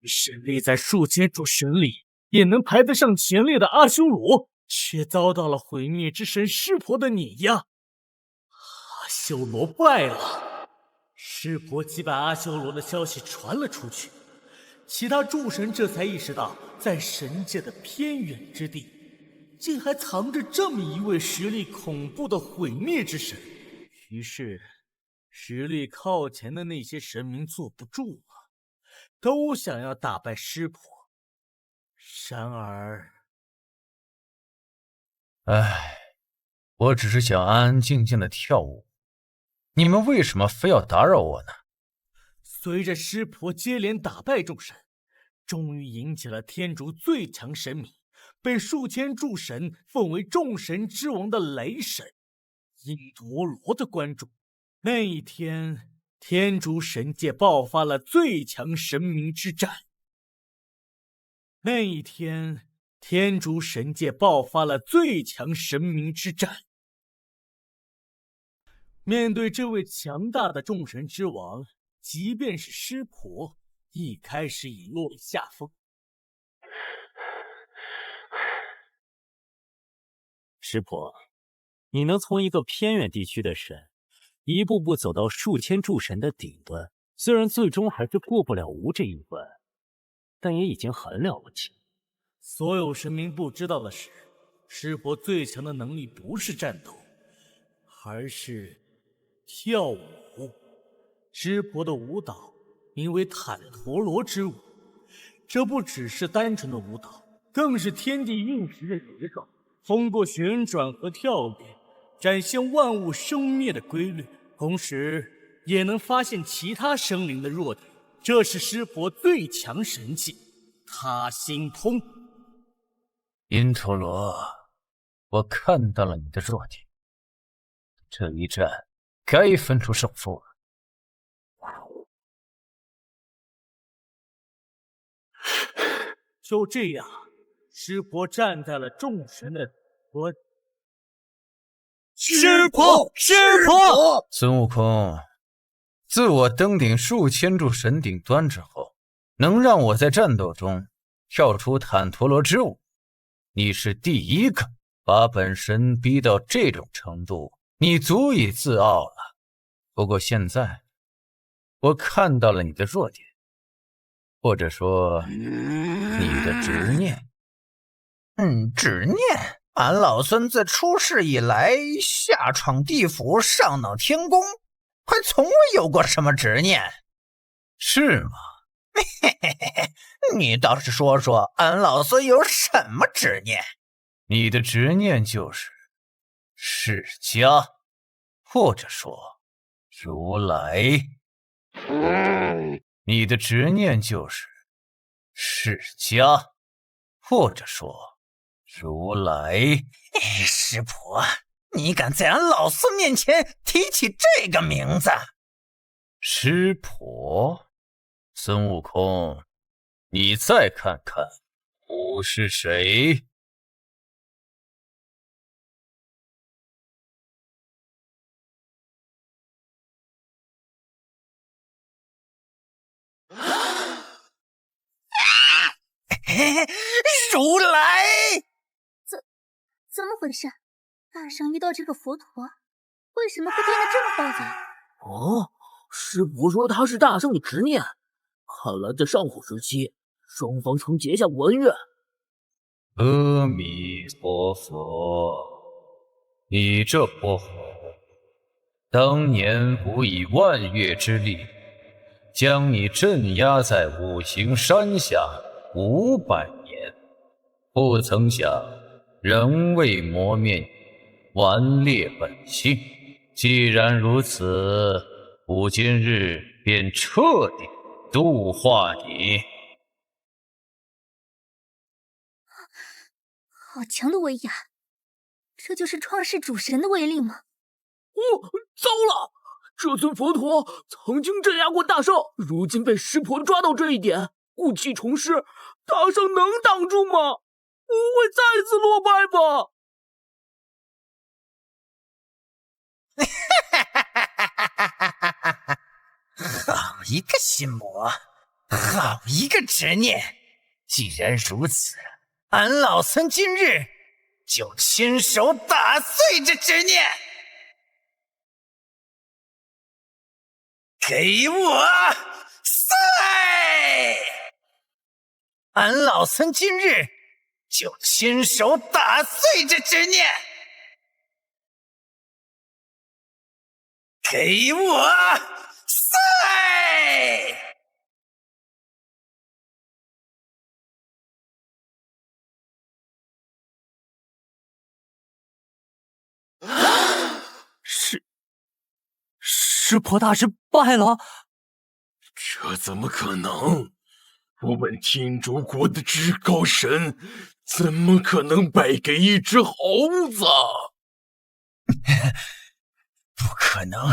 神力在数千柱神里也能排得上前列的阿修罗，却遭到了毁灭之神湿婆的碾压。阿修罗败了，湿婆击败阿修罗的消息传了出去，其他诸神这才意识到，在神界的偏远之地，竟还藏着这么一位实力恐怖的毁灭之神。于是，实力靠前的那些神明坐不住了，都想要打败湿婆。然而，我只是想安安静静的跳舞，你们为什么非要打扰我呢？随着湿婆接连打败众神，终于引起了天竺最强神明，被数千诸神奉为众神之王的雷神因陀罗的关注。那一天，天竺神界爆发了最强神明之战。面对这位强大的众神之王，即便是湿婆，一开始已落了下风。湿婆，你能从一个偏远地区的神，一步步走到数千诸神的顶端，虽然最终还是过不了无这一关，但也已经很了不起。所有神明不知道的是，湿婆最强的能力不是战斗，而是跳舞。湿婆的舞蹈名为坦陀罗之舞，这不只是单纯的舞蹈，更是天地运行的结构。通过旋转和跳跃，展现万物生灭的规律，同时也能发现其他生灵的弱点。这是湿婆最强神器——他心通。因陀罗，我看到了你的弱点，这一战该分出胜负了。就这样，湿婆站在了众神的端。湿婆！孙悟空，自我登顶数千柱神顶端之后，能让我在战斗中跳出坦陀罗之舞，你是第一个把本神逼到这种程度你足以自傲了。不过现在，我看到了你的弱点，或者说你的执念。执念。俺老孙自出世以来，下闯地府，上闹天宫，还从未有过什么执念，是吗？你倒是说说，俺老孙有什么执念？你的执念就是释迦，或者说如来。你的执念就是释迦，或者说如来。师婆，你敢在俺老孙面前提起这个名字？师婆，孙悟空，你再看看我是谁？如来！怎么回事？大圣遇到这个佛陀，为什么会变得这么暴躁？哦，师伯说他是大圣的执念，看来在上古时期，双方曾结下过恩怨。阿弥陀佛，你这泼妇，当年吾以万月之力，将你镇压在五行山下500年，不曾想仍未磨灭顽劣本性。既然如此，吾今日便彻底度化你。好强的威压，这就是创世主神的威力吗？糟了！这尊佛陀曾经镇压过大圣，如今被师婆抓到这一点，故气重施，大圣能挡住吗？不会再次落败吧？好一个心魔，好一个执念！既然如此，俺老孙今日就亲手打碎这执念！给我碎！俺老孙今日就亲手打碎这执念！给我碎！师婆大师败了？这怎么可能？我本天竺国的至高神，怎么可能败给一只猴子？不可能！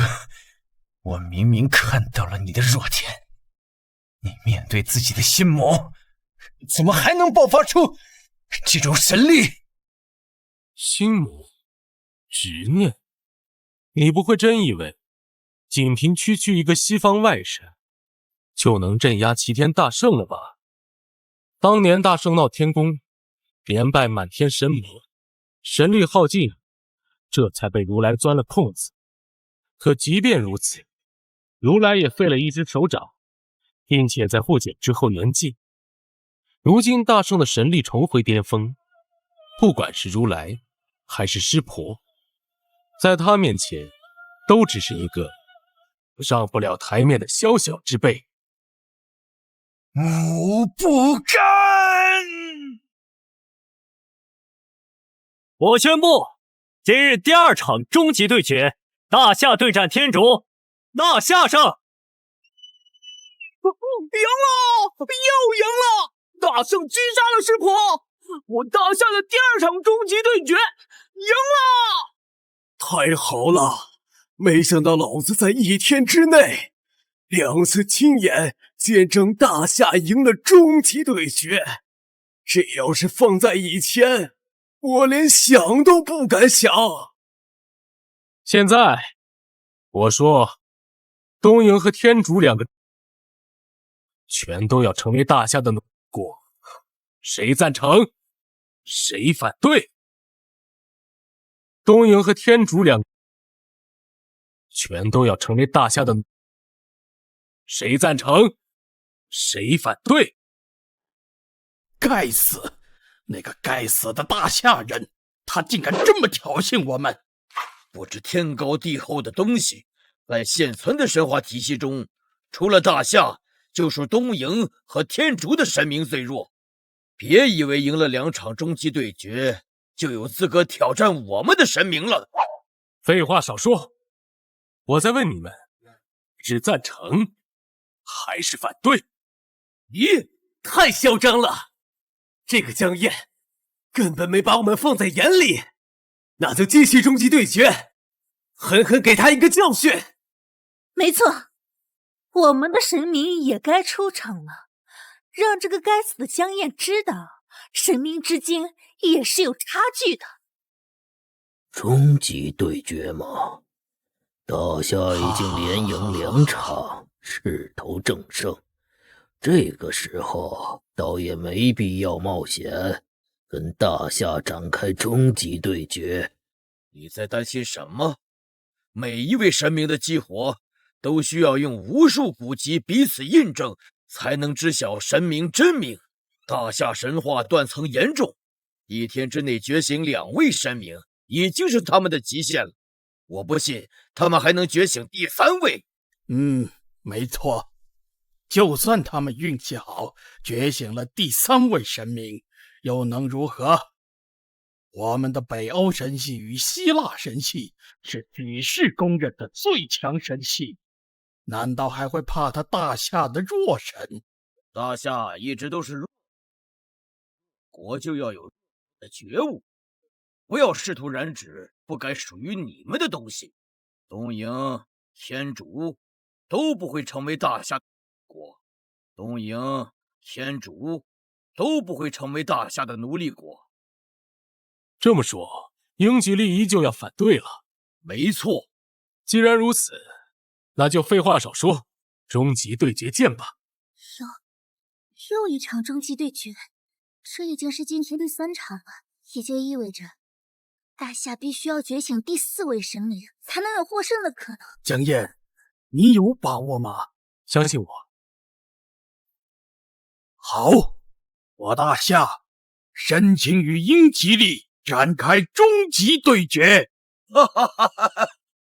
我明明看到了你的弱点，你面对自己的心魔，怎么还能爆发出这种神力？心魔，执念，你不会真以为仅凭区区一个西方外神就能镇压齐天大圣了吧？当年大圣闹天宫，连败满天神魔，神力耗尽，这才被如来钻了空子。可即便如此，如来也废了一只手掌，并且在护减之后圆寂。如今大圣的神力重回巅峰，不管是如来还是师婆，在他面前都只是一个上不了台面的小小之辈。吾不干！我宣布，今日第2场终极对决，大夏对战天竺，大夏胜！赢了！又赢了！大圣击杀了师婆，我大夏的第2场终极对决赢了！太好了！没想到老子在1天之内2次亲眼见证大夏赢了终极对决，这要是放在以前，我连想都不敢想。现在我说，东瀛和天竺2个全都要成为大夏的奴国，谁赞成？谁反对？东瀛和天竺2个全都要成为大夏的。谁赞成？谁反对？该死！那个该死的大夏人，他竟敢这么挑衅我们！不知天高地厚的东西，在现存的神话体系中，除了大夏，就属东瀛和天竺的神明最弱。别以为赢了2场终极对决，就有资格挑战我们的神明了。废话少说，我在问你们，是赞成还是反对？咦，太嚣张了！这个江燕根本没把我们放在眼里。那就继续终极对决，狠狠给他一个教训。没错，我们的神明也该出场了，让这个该死的江燕知道，神明之间也是有差距的。终极对决吗？大夏已经连赢2场，势头正盛。这个时候倒也没必要冒险跟大夏展开终极对决。你在担心什么？每一位神明的激活都需要用无数古籍彼此印证，才能知晓神明真名。大夏神话断层严重，1天之内觉醒2位神明已经是他们的极限了。我不信他们还能觉醒第3位。没错。就算他们运气好，觉醒了第3位神明，又能如何？我们的北欧神系与希腊神系是举世公认的最强神系，难道还会怕他大夏的弱神？大夏一直都是弱国，就要有的觉悟，不要试图染指不该属于你们的东西。东瀛、天竺都不会成为大夏国，东瀛、天竺都不会成为大夏的奴隶国。这么说，英吉利依旧要反对了。没错。既然如此，那就废话少说，终极对决见吧。又一场终极对决，这已经是今天第3场了，也就意味着大夏必须要觉醒第4位神灵，才能有获胜的可能。江燕，你有把握吗？相信我。好，我大夏申请与英吉利展开终极对决！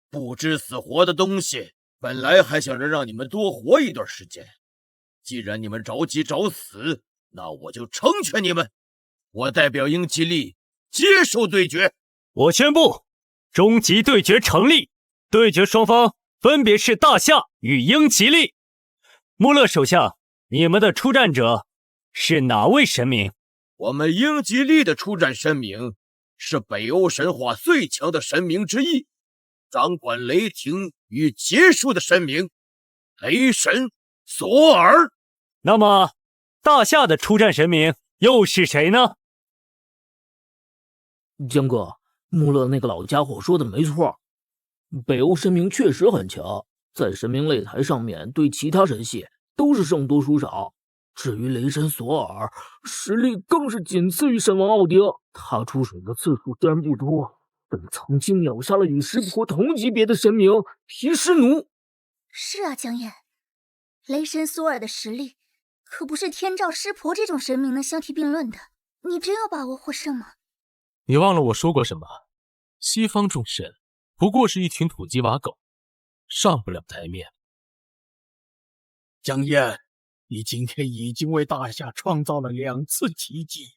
不知死活的东西，本来还想着让你们多活一段时间。既然你们着急找死，那我就成全你们。我代表英吉利接受对决。我宣布，终极对决成立。对决双方分别是大夏与英吉利。穆勒首相，你们的出战者是哪位神明？我们英吉利的出战神明是北欧神话最强的神明之一，掌管雷霆与结束的神明雷神索尔。那么大夏的出战神明又是谁呢？江哥，穆勒那个老家伙说的没错，北欧神明确实很强，在神明擂台上面对其他神系都是胜多输少。至于雷神索尔，实力更是仅次于神王奥丁，他出手的次数虽然不多，但曾经秒杀了与湿婆同级别的神明毗湿奴。是啊，江燕，雷神索尔的实力可不是天照、湿婆这种神明能相提并论的。你真有把握获胜吗？你忘了我说过什么？西方众神不过是一群土鸡瓦狗，上不了台面。江燕，你今天已经为大夏创造了2次奇迹，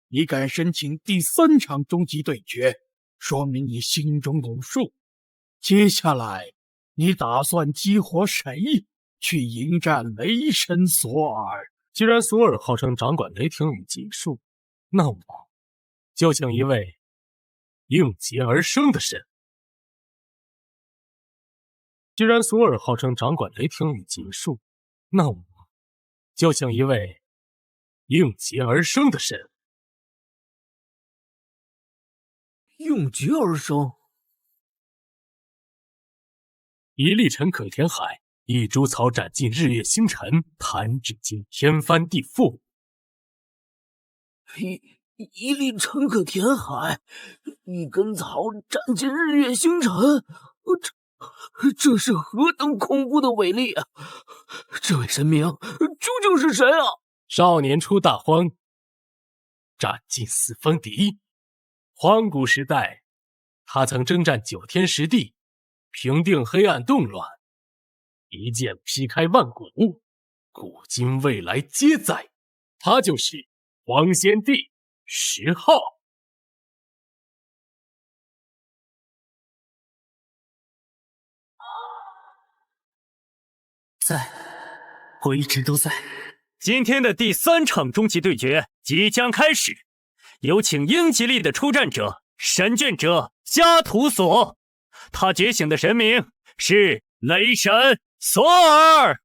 你敢申请第3场终极对决，说明你心中有数。接下来，你打算激活谁去迎战雷神索尔？既然索尔号称掌管雷霆与结束，那我就像一位应劫而生的神。既然索尔号称掌管雷霆与结束，那我就像一位应劫而生的神。应劫而生？一粒尘可填海，一株草斩尽日月星辰，弹指间天翻地覆。一粒尘可填海，一根草斩尽日月星辰，这是何等恐怖的伟力啊！这位神明究竟是谁啊？少年出大荒，战尽四方敌。荒古时代，他曾征战9天10地，平定黑暗动乱，一剑劈开万古，古今未来皆在。他就是黄仙帝10号。在，我一直都在。今天的第3场终极对决即将开始，有请英吉利的出战者神卷者加图索，他觉醒的神明是雷神索尔。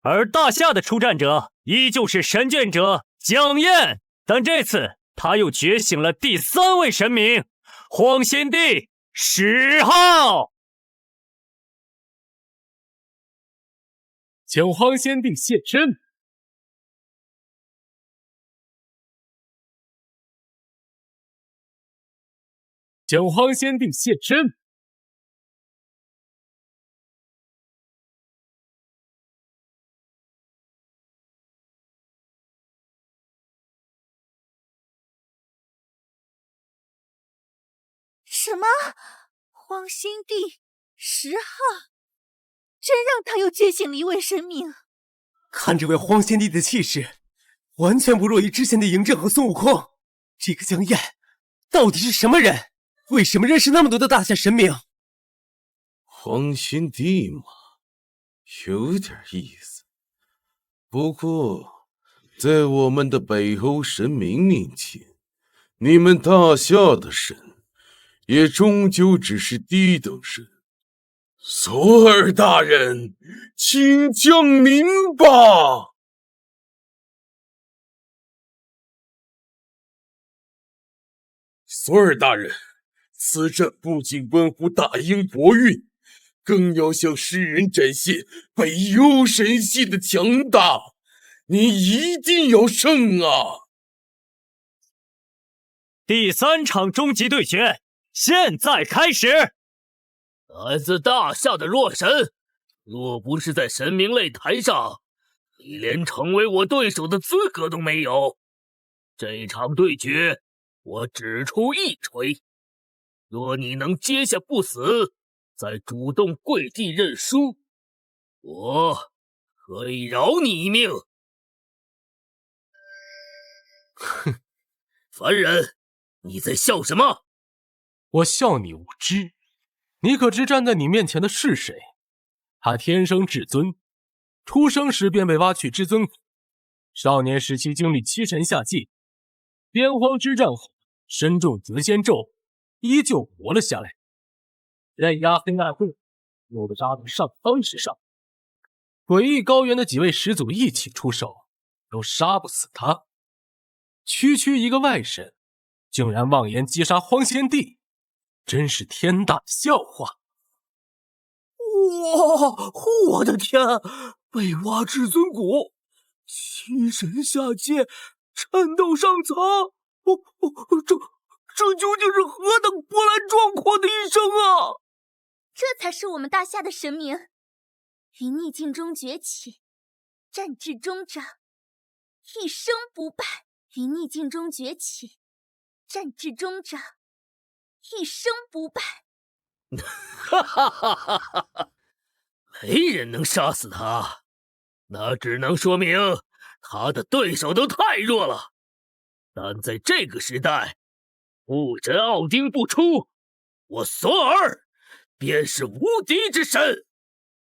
而大夏的出战者依旧是神卷者蒋燕，但这次他又觉醒了第3位神明黄仙帝10号。请黄仙帝现身。请黄仙帝现身。什么？黄仙帝10号？真让他又觉醒了一位神明。看这位黄仙帝的气势，完全不弱于之前的嬴政和孙悟空。这个江燕到底是什么人？为什么认识那么多的大夏神明？黄仙帝嘛，有点意思。不过，在我们的北欧神明面前，你们大夏的神也终究只是低等神。索尔大人，请降临吧。索尔大人，此战不仅关乎大英国运，更要向世人展现北欧神系的强大。你一定要胜啊！第3场终极对决现在开始。来自大夏的弱神，若不是在神明擂台上，你连成为我对手的资格都没有。这场对决，我只出一锤，若你能接下不死，再主动跪地认输，我可以饶你一命。哼，凡人，你在笑什么？我笑你无知。你可知站在你面前的是谁？他天生至尊，出生时便被挖去至尊骨，少年时期经历7神下界，边荒之战后身中谪仙咒，依旧活了下来。镇压黑暗会，又扎到上方之上。诡异高原的几位始祖一起出手，都杀不死他。区区一个外神，竟然妄言击杀荒仙帝，真是天大的笑话！哇，我的天！被挖至尊骨，7神下界，战斗上苍！这究竟是何等波澜壮阔的一生啊！这才是我们大夏的神明，于逆境中崛起，战至终章，一生不败；于逆境中崛起，战至终章，一生不败。哈哈哈哈哈哈！没人能杀死他，那只能说明他的对手都太弱了。但在这个时代，不真奥丁不出，我索尔便是无敌之神，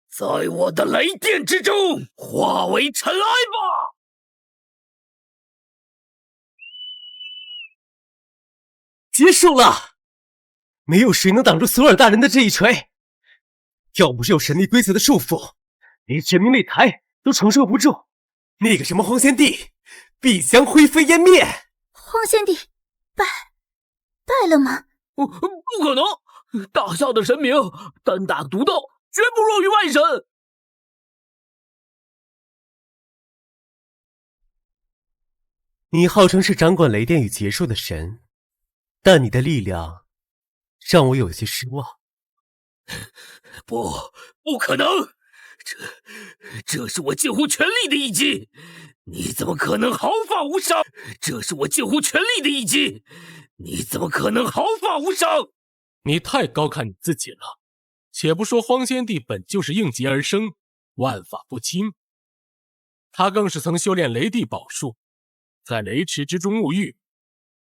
在我的雷电之中化为尘埃吧！结束了，没有谁能挡住索尔大人的这一锤。要不是有神力规则的束缚，连神明擂台都承受不住，那个什么黄仙帝必将灰飞烟灭。黄仙帝败了吗？不可能！大夏的神明单打独斗，绝不弱于外神。你号称是掌管雷电与劫数的神，但你的力量让我有些失望。不可能！这是我近乎全力的一击，你怎么可能毫发无伤？这是我近乎全力的一击，你怎么可能毫发无伤？你太高看你自己了。且不说荒仙帝本就是应劫而生，万法不侵，他更是曾修炼雷帝宝术，在雷池之中沐浴，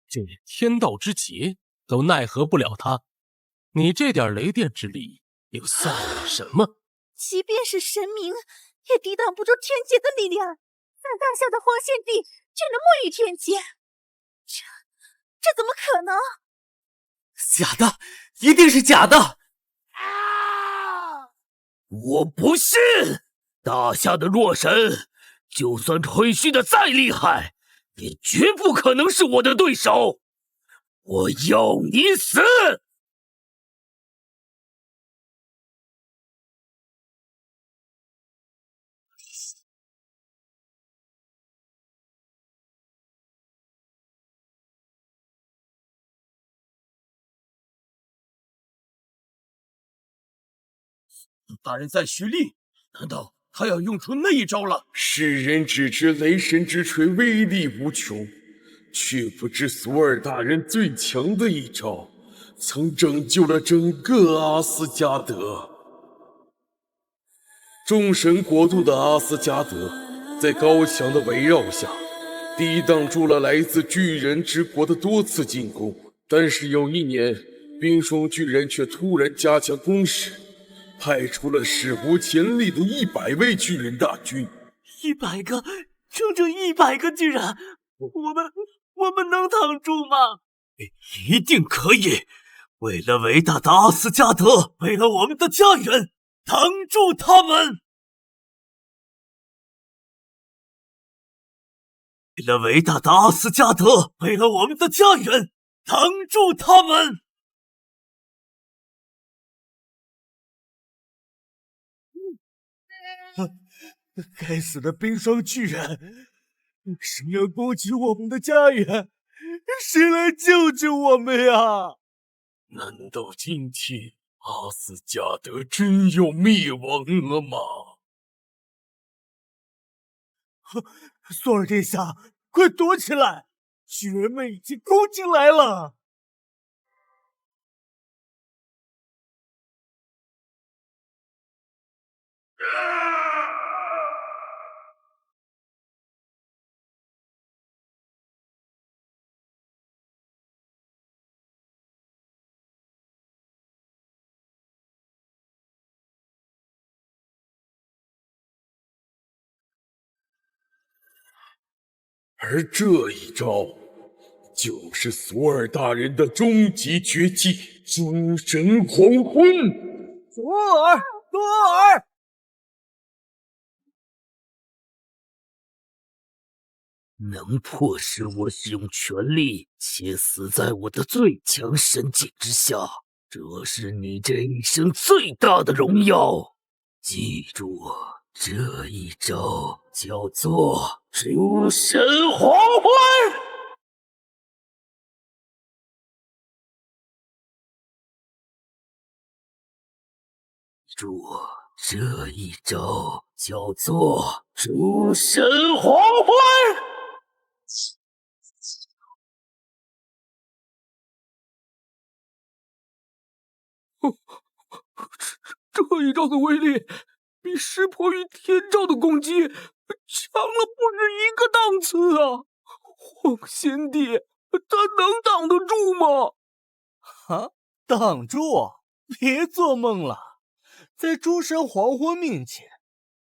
就连天道之劫都奈何不了他。你这点雷电之力又算得了什么？即便是神明，也抵挡不住天劫的力量。咱大夏的荒仙帝却能沐浴天劫，这怎么可能？假的，一定是假的！我不信！大夏的弱神，就算吹嘘的再厉害，也绝不可能是我的对手。我要你死！大人在蓄力，难道他要用出那一招了？世人只知雷神之锤威力无穷，却不知索尔大人最强的一招，曾拯救了整个阿斯加德。众神国度的阿斯加德，在高墙的围绕下，抵挡住了来自巨人之国的多次进攻。但是有一年，冰霜巨人却突然加强攻势，派出了史无前例的100位巨人大军。100个，整整100个巨人，我们能挡住吗？一定可以！为了伟大的阿斯加德，为了我们的家园，挡住他们！为了伟大的阿斯加德，为了我们的家园，挡住他们！该死的冰霜巨人！谁要攻击我们的家园？谁来救救我们呀？难道今天阿斯加德真要灭亡了吗？索尔殿下，快躲起来！巨人们已经攻进来了！而这一招，就是索尔大人的终极绝技——诸神黄昏。索尔，索尔！能迫使我使用全力，且死在我的最强神技之下，这是你这一生最大的荣耀。记住，这一招叫做诸神黄昏。记住，这一招叫做诸神黄昏。这一招的威力比湿婆与天照的攻击强了不止一个档次啊！黄仙帝，他能挡得住吗？啊，挡住？别做梦了！在诸神黄昏面前，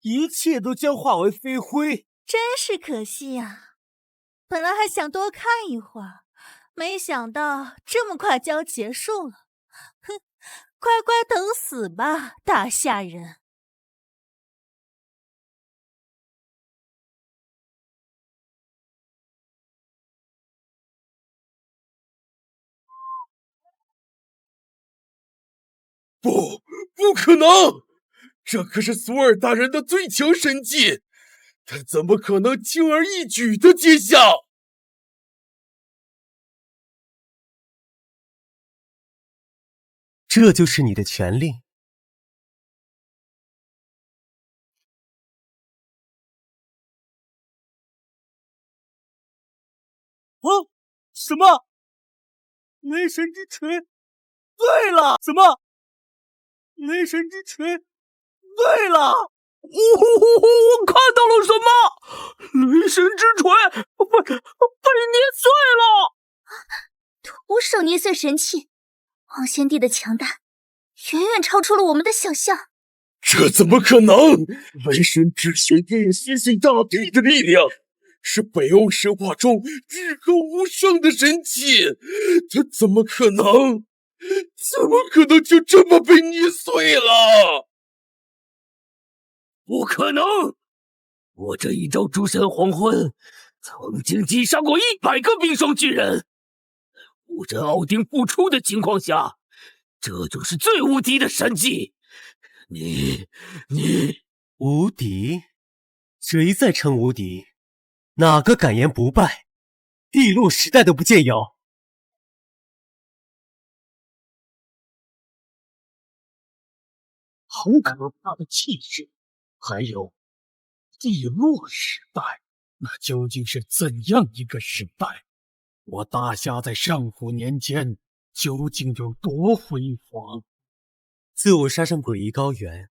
一切都将化为飞灰。真是可惜呀！本来还想多看一会儿，没想到这么快就要结束了。哼！乖乖等死吧，大夏人！不可能！这可是索尔大人的最强神技，他怎么可能轻而易举的接下？这就是你的权利？什么？雷神之锤？对了，什么？雷神之锤？对了！我看到了什么？雷神之锤被捏碎了！徒手捏碎神器，黄仙帝的强大远远超出了我们的想象。这怎么可能？雷神之锤蕴吸星大地的力量，是北欧神话中至高无上的神器，它怎么可能就这么被捏碎了？不可能！我这一招诸神黄昏，曾经击杀过100个冰霜巨人。武真奥丁不出的情况下，这就是最无敌的神技。你无敌？谁再称无敌？哪个敢言不败？帝洛时代都不见有。好可怕的气势！还有帝洛时代，那究竟是怎样一个时代？我大夏在上古年间究竟有多辉煌？自我杀上诡异高原，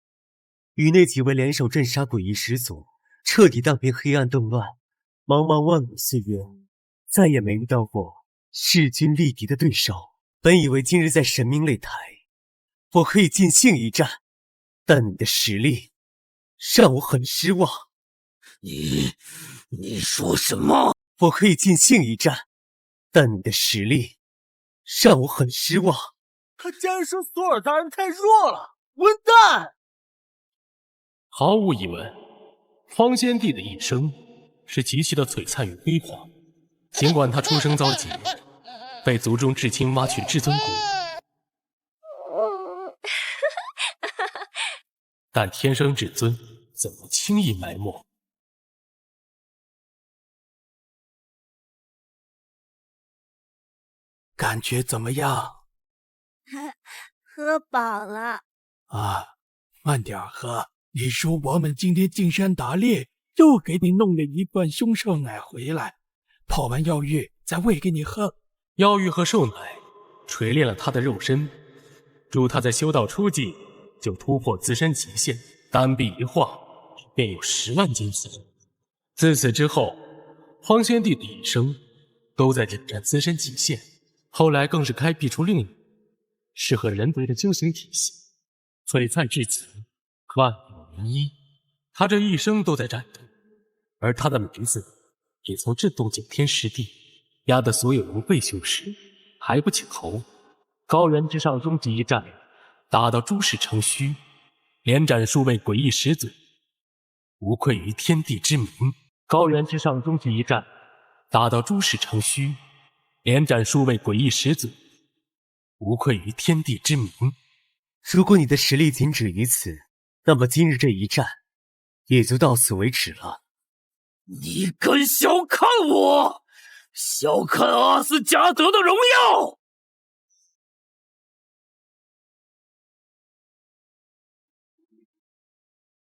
与那几位联手镇杀诡异始祖，彻底荡平黑暗动乱，茫茫万古岁月，再也没遇到过势均力敌的对手。本以为今日在神明擂台，我可以尽兴一战，但你的实力让我很失望。你说什么？我可以尽兴一战，但你的实力让我很失望。他竟然说索尔大人太弱了，混蛋！毫无疑问，方仙帝的一生是极其的璀璨与辉煌。尽管他出生遭劫，被族中至亲挖去至尊骨，但天生至尊怎么轻易埋没？感觉怎么样？喝饱了啊，慢点喝。你说我们今天进山打猎，又给你弄了一罐凶兽奶回来，泡完药浴再喂给你喝。药浴和兽奶锤炼了他的肉身，助他在修道初期就突破自身极限，单臂一晃便有10万金子。自此之后，荒仙帝的一生都在挑战自身极限，后来更是开辟出另一个适合人为的修行体系，璀璨至极，万有灵一。他这一生都在战斗，而他的名字也从震动9天10地，压得所有人畏羞时还不请侯。高原之上终极一战，打到诸事成虚，连斩数位诡异始祖，无愧于天地之名。高原之上终极一战，打到诸事成虚，连斩数位诡异始祖，无愧于天地之名。如果你的实力仅止于此，那么今日这一战也就到此为止了。你敢小看我，小看阿斯加德的荣耀！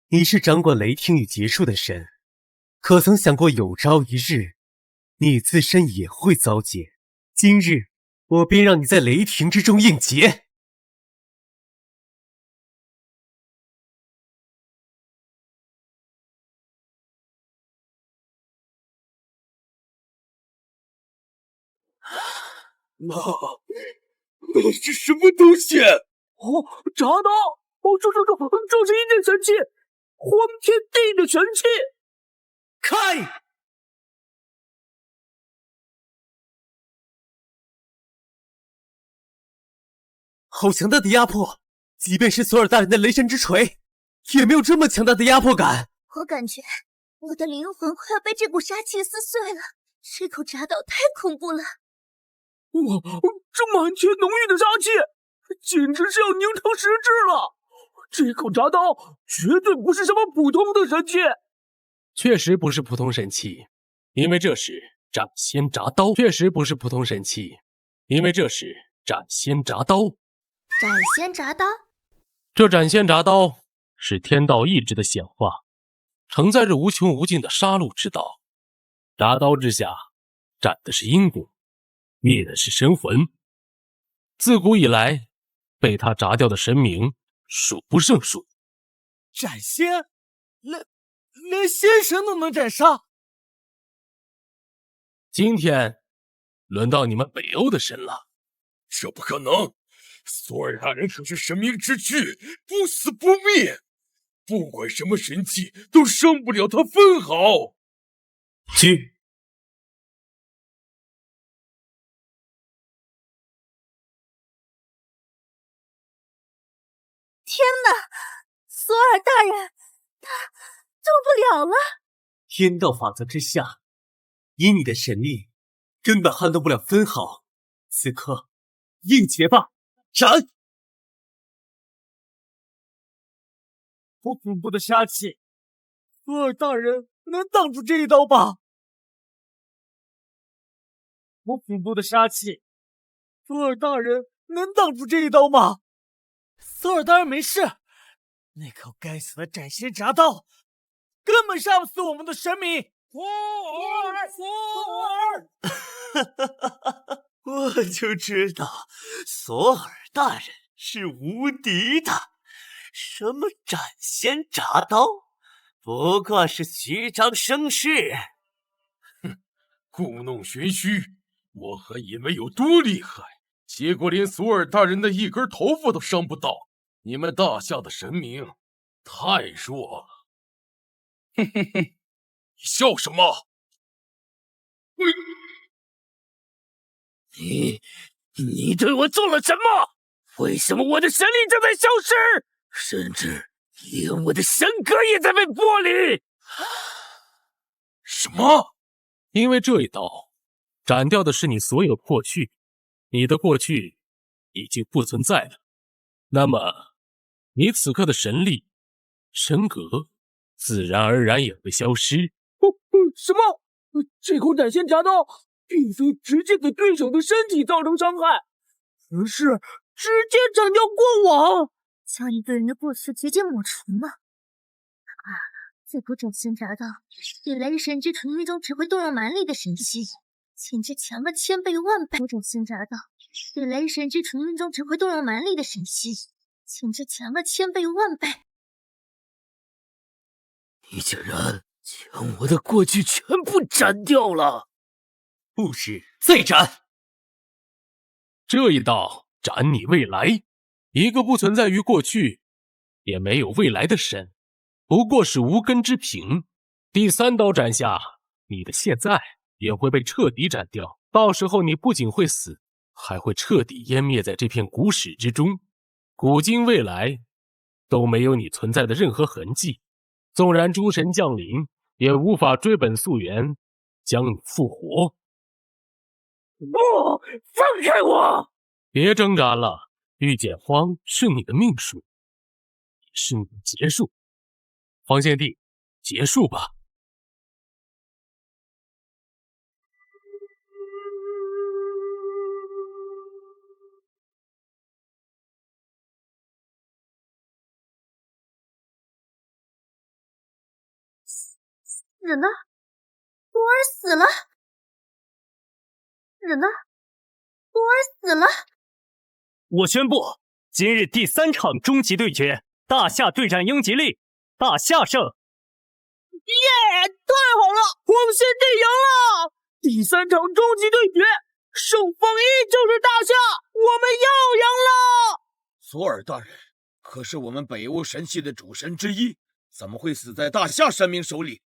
你是掌管雷霆与劫数的神，可曾想过有朝一日，你自身也会遭劫？今日我便让你在雷霆之中应劫。那是什么东西？哦，铡刀！哦，这是一件神器，荒天地的神器！开！好强大的压迫，即便是索尔大人的雷神之锤，也没有这么强大的压迫感。我感觉我的灵魂快要被这股杀气撕碎了，这口铡刀太恐怖了。哇，这满天浓郁的杀气，简直是要凝成实质了！这口铡刀绝对不是什么普通的神器，确实不是普通神器，因为这是斩仙铡刀。确实不是普通神器，因为这是斩仙铡刀。斩仙铡刀，这斩仙铡刀是天道意志的显化，承载着无穷无尽的杀戮之道。铡刀之下，斩的是阴骨，灭的是神魂。自古以来，被他铡掉的神明数不胜数。斩仙，连仙神都能斩杀。今天轮到你们北欧的神了。这不可能！索尔大人可是神明之躯，不死不灭，不管什么神器都伤不了他分毫。去！天哪，索尔大人，他动不了了！天道法则之下，以你的神力，根本撼动不了分毫。此刻，硬结吧，斩！我恐怖的杀气，索尔大人能挡住这一刀吧？我恐怖的杀气，索尔大人能挡住这一刀吗？索尔大人没事，那口该死的斩仙铡刀根本杀不死我们的神明。索尔，我就知道索尔大人是无敌的。什么斩仙铡刀，不过是虚张声势。哼，故弄玄虚，我还以为有多厉害，结果连索尔大人的一根头发都伤不到。你们大夏的神明太弱了。哼哼哼，你笑什么？你对我做了什么？为什么我的神力正在消失？甚至连我的神格也在被剥离！什么？因为这一刀斩掉的是你所有过去，你的过去已经不存在了。那么，你此刻的神力、神格，自然而然也会消失。什么？这口斩仙铡刀并非直接给对手的身体造成伤害，而是直接斩掉过往，将一个人的过去直接抹除吗？这口斩仙铡刀是雷神之锤运中只会动用蛮力的神器，简直强了千倍万倍。斩仙铡刀是雷神之锤运中只会动用蛮力的神器，简直强了千倍万倍。你竟然将我的过去全部斩掉了！不止，再斩！这一刀斩你未来，一个不存在于过去，也没有未来的神，不过是无根之萍。第三刀斩下，你的现在也会被彻底斩掉。到时候你不仅会死，还会彻底湮灭在这片古史之中，古今未来都没有你存在的任何痕迹。纵然诸神降临，也无法追本溯源，将你复活。不，放开我！别挣扎了，遇见荒是你的命数，也是你的结束。方献帝，结束吧。死了，波尔死了，死了，波尔死了。我宣布，今日第3场终极对决，大夏对战英吉利，大夏胜。耶！太好了，黄献帝赢了！第3场终极对决，胜方依旧是大夏，我们又赢了！索尔大人可是我们北欧神系的主神之一，怎么会死在大夏神明手里？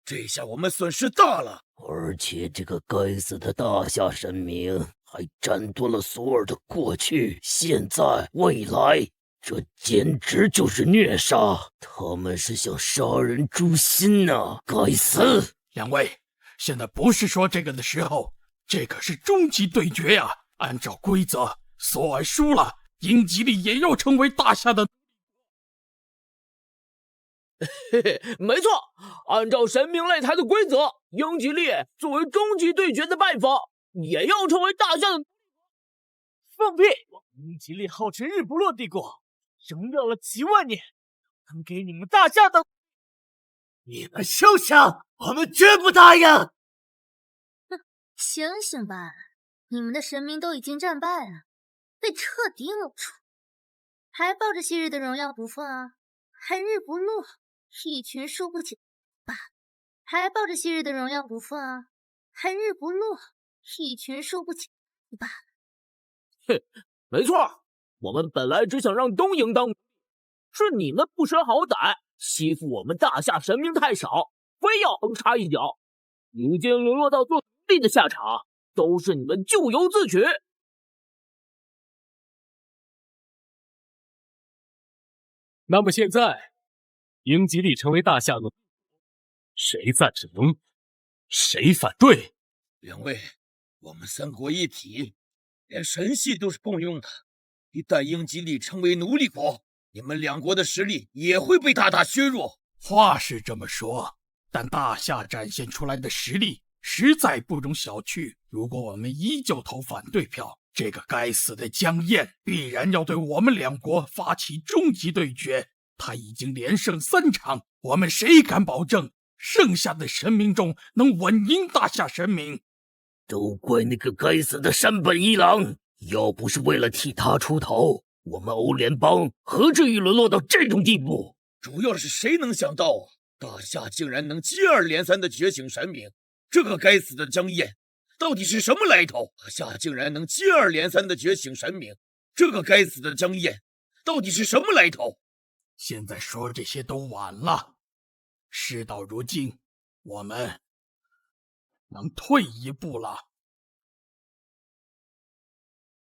这下我们损失大了。而且这个该死的大夏神明还斩断了索尔的过去、现在、未来，这简直就是虐杀！他们是想杀人诛心呐！该死！两位，现在不是说这个的时候，这可是终极对决呀！按照规则，索尔输了，英吉利也要成为大夏的。嘿嘿，没错，按照神明擂台的规则，英吉利作为终极对决的败方，也要成为大夏的。放屁！英吉利号称日不落帝国，荣耀了几万年，能给你们大夏的？你们休想！我们绝不答应！醒醒吧，你们的神明都已经战败了，得彻底抹除。还抱着昔日的荣耀不放啊？还日不落，一群输不起吧？还抱着昔日的荣耀不放啊？还日不落，一群输不起吧？哼，没错，我们本来只想让东瀛当，是你们不识好歹，欺负我们大夏神明太少，非要横插一脚。如今沦落到做奴隶的下场，都是你们咎由自取。那么现在，英吉利成为大夏奴，谁赞成？谁反对？两位，我们三国一体，连神系都是共用的。一旦英吉利成为奴隶国，你们两国的实力也会被大大削弱。话是这么说，但大夏展现出来的实力实在不容小觑。如果我们依旧投反对票，这个该死的江燕必然要对我们两国发起终极对决。他已经连胜3场，我们谁敢保证剩下的神明中能稳赢大夏神明？都怪那个该死的山本一郎！要不是为了替他出头，我们欧联邦何至于沦落到这种地步？主要是谁能想到，大夏竟然能接二连三的觉醒神明？这个该死的江燕到底是什么来头？大夏竟然能接二连三的觉醒神明？这个该死的江燕到底是什么来头？现在说这些都晚了，事到如今，我们能退一步了。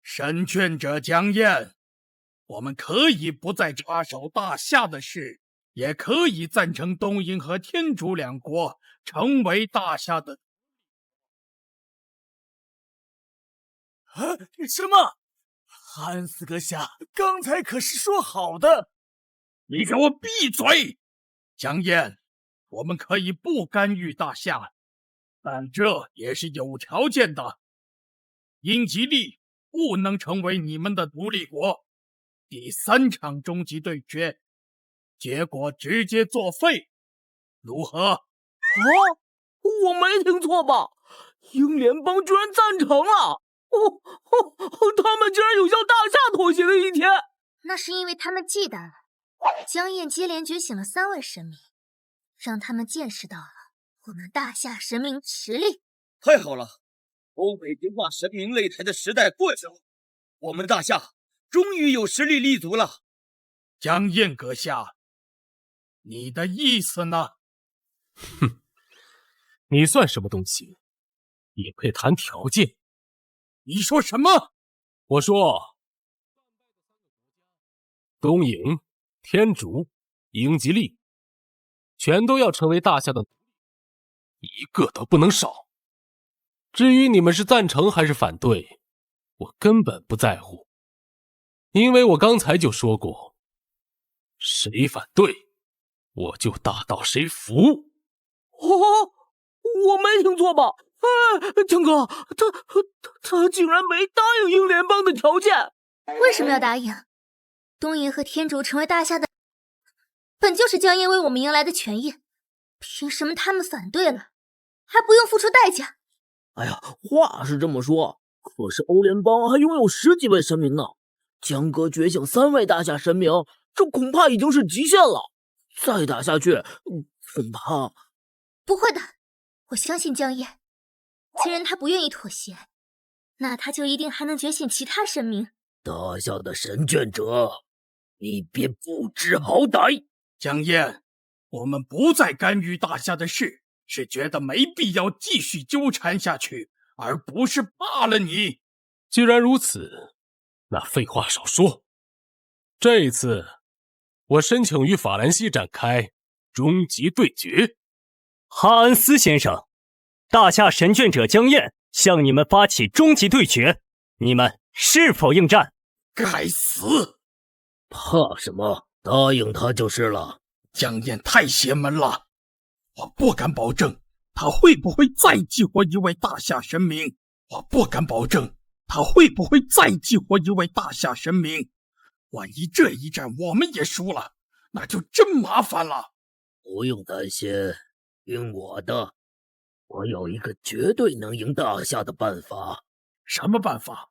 神权者江燕，我们可以不再插手大夏的事，也可以赞成东瀛和天竺两国成为大夏的。什么？韩四阁下刚才可是说好的。你给我闭嘴！江燕，我们可以不干预大夏，但这也是有条件的。英吉利不能成为你们的独立国。第3场终极对决，结果直接作废，如何？我没听错吧？英联邦居然赞成了！他们竟然有向大夏妥协的一天。那是因为他们忌惮了江燕接连觉醒了3位神明，让他们见识到了我们大夏神明实力。太好了，欧北神话神明擂台的时代过去了，我们大夏终于有实力立足了。江燕阁下，你的意思呢？哼，你算什么东西？也配谈条件？你说什么？我说，东瀛、天竺、英吉利，全都要成为大夏的，一个都不能少。至于你们是赞成还是反对，我根本不在乎，因为我刚才就说过，谁反对，我就打到谁服。我没听错吧？江哥，他竟然没答应英联邦的条件。为什么要答应？东瀛和天竺成为大夏的，本就是江燕为我们迎来的权益，凭什么他们反对了，还不用付出代价？哎呀，话是这么说，可是欧联邦还拥有10几位神明呢。江哥觉醒3位大夏神明，这恐怕已经是极限了。再打下去，恐怕……不会的，我相信江燕。既然他不愿意妥协，那他就一定还能觉醒其他神明。大夏的神权者，你别不知好歹！江燕，我们不再干预大夏的事，是觉得没必要继续纠缠下去，而不是罢了你。既然如此，那废话少说。这一次，我申请与法兰西展开终极对决。哈恩斯先生，大夏神眷者江燕向你们发起终极对决，你们是否应战？该死！怕什么？答应他就是了。江燕太邪门了，我不敢保证他会不会再激活一位大夏神明。我不敢保证他会不会再激活一位大夏神明。万一这一战我们也输了，那就真麻烦了。不用担心，听我的。我有一个绝对能赢大夏的办法。什么办法？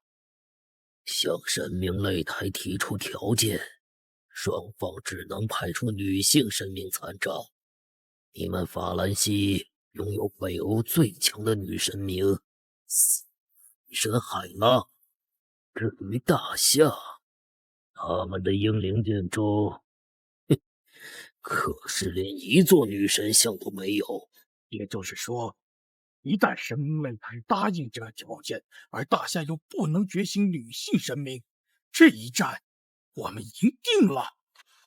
向神明擂台提出条件，双方只能派出女性神明参战。你们法兰西拥有北欧最强的女神明女神海拉，至于大夏，他们的英灵殿中，可是连一座女神像都没有。也就是说，一旦神明擂台答应这个条件，而大夏又不能觉醒女性神明，这一战我们赢定了。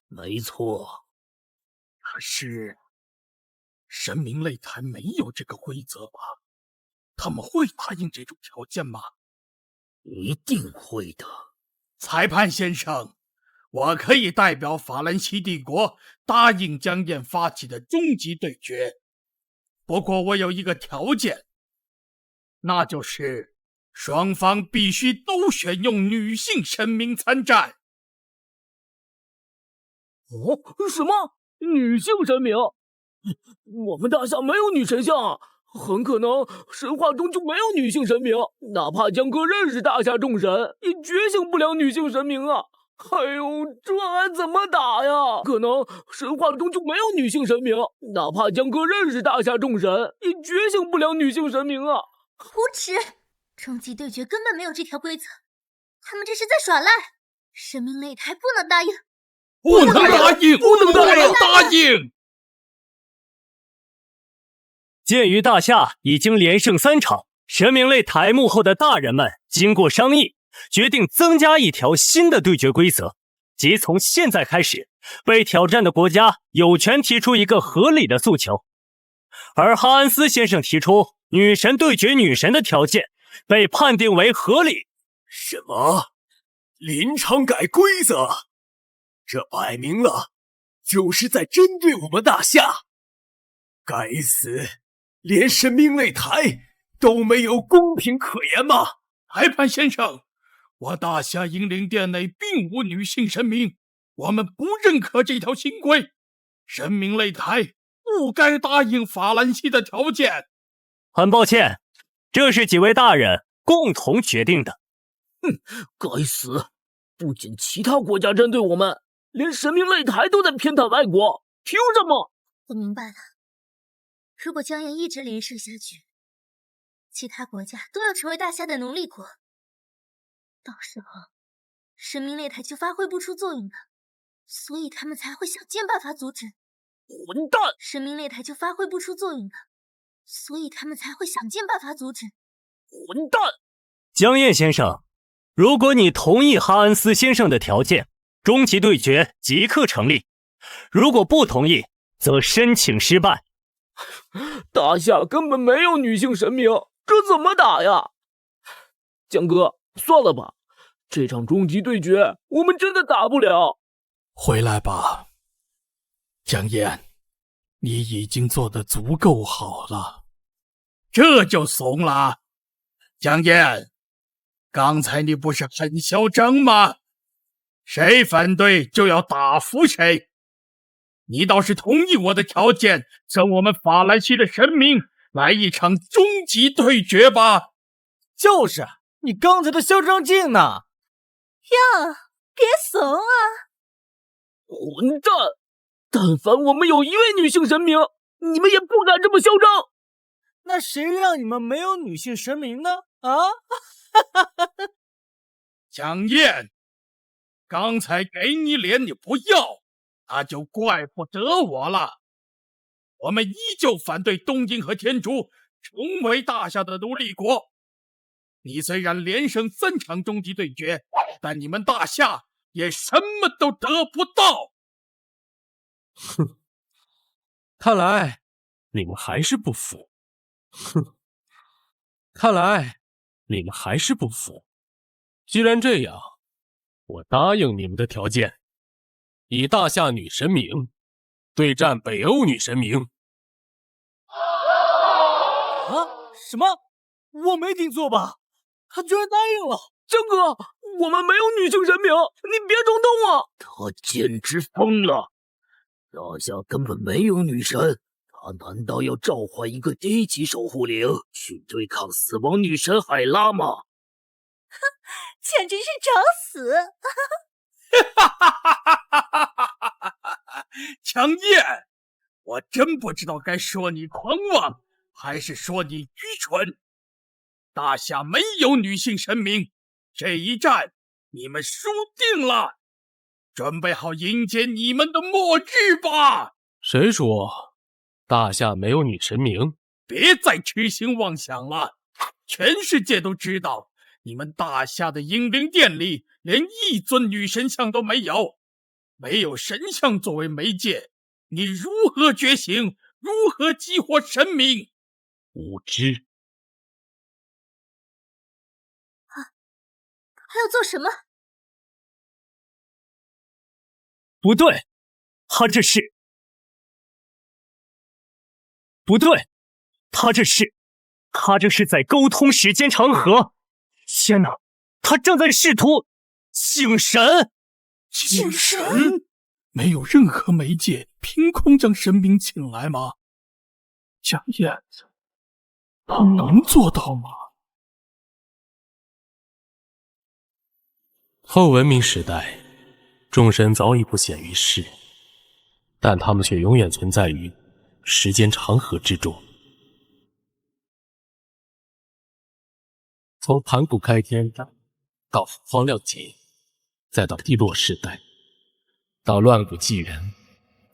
没错。可是，神明擂台没有这个规则吧？他们会答应这种条件吗？一定会的。裁判先生，我可以代表法兰西帝国答应江燕发起的终极对决。不过我有一个条件，那就是双方必须都选用女性神明参战。哦，什么？女性神明？我们大夏没有女神像啊，很可能神话中就没有女性神明。哪怕江哥认识大夏众神，也觉醒不了女性神明啊！哎呦，这还怎么打呀？可能神话中就没有女性神明，哪怕江哥认识大夏众神，也觉醒不了女性神明啊！无耻！终极对决根本没有这条规则，他们这是在耍赖！神明擂台不能答应，不能答应，不能答应！鉴于大夏已经连胜3场，神明擂台幕后的大人们经过商议，决定增加一条新的对决规则，即从现在开始，被挑战的国家有权提出一个合理的诉求。而哈恩斯先生提出女神对决女神的条件被判定为合理。什么？临场改规则？这摆明了就是在针对我们大夏！该死，连神明擂台都没有公平可言吗？裁判先生，我大夏英灵殿内并无女性神明，我们不认可这条新规。神明擂台不该答应法兰西的条件。很抱歉，这是几位大人共同决定的。该死！不仅其他国家针对我们，连神明擂台都在偏袒外国，凭什么？我明白了。如果江燕一直连胜下去，其他国家都要成为大夏的奴隶国，到时候神明擂台就发挥不出作用了，所以他们才会想尽办法阻止。混蛋！神明擂台就发挥不出作用了，所以他们才会想尽办法阻止。混蛋！江燕先生，如果你同意哈恩斯先生的条件，终极对决即刻成立；如果不同意，则申请失败。大夏根本没有女性神明，这怎么打呀？江哥，算了吧，这场终极对决我们真的打不了。回来吧，江燕，你已经做得足够好了，这就怂了。江燕，刚才你不是很嚣张吗？谁反对就要打服谁。你倒是同意我的条件，跟我们法兰西的神明来一场终极对决吧。就是，你刚才的嚣张劲呢？呀，别怂啊！混蛋！但凡我们有一位女性神明，你们也不敢这么嚣张。那谁让你们没有女性神明呢？啊！江燕，刚才给你脸你不要，那就怪不得我了。我们依旧反对东瀛和天竺成为大夏的奴隶国。你虽然连胜3场终极对决，但你们大夏也什么都得不到。哼，看来你们还是不服。哼，看来你们还是不服。既然这样，我答应你们的条件，以大夏女神明对战北欧女神明。啊？什么？我没听错吧？他居然答应了！江哥，我们没有女性神明，你别冲动啊！他简直疯了！大夏根本没有女神，难道要召唤一个低级守护灵去对抗死亡女神海拉吗？哼，简直是找死！强燕，我真不知道该说你狂妄，还是说你愚蠢。大夏没有女性神明，这一战你们输定了。准备好迎接你们的末日吧！谁说大夏没有女神明？别再痴心妄想了，全世界都知道，你们大夏的英灵殿里连一尊女神像都没有。没有神像作为媒介，你如何觉醒？如何激活神明？无知！还要做什么？不对，他这是不对，他这是在沟通时间长河。天哪，他正在试图请神！请神？没有任何媒介，凭空将神明请来吗？江燕子，他能做到吗？后文明时代，众神早已不显于世，但他们却永远存在于时间长河之中。从盘古开天到黄亮节，再到帝洛时代，到乱古纪元、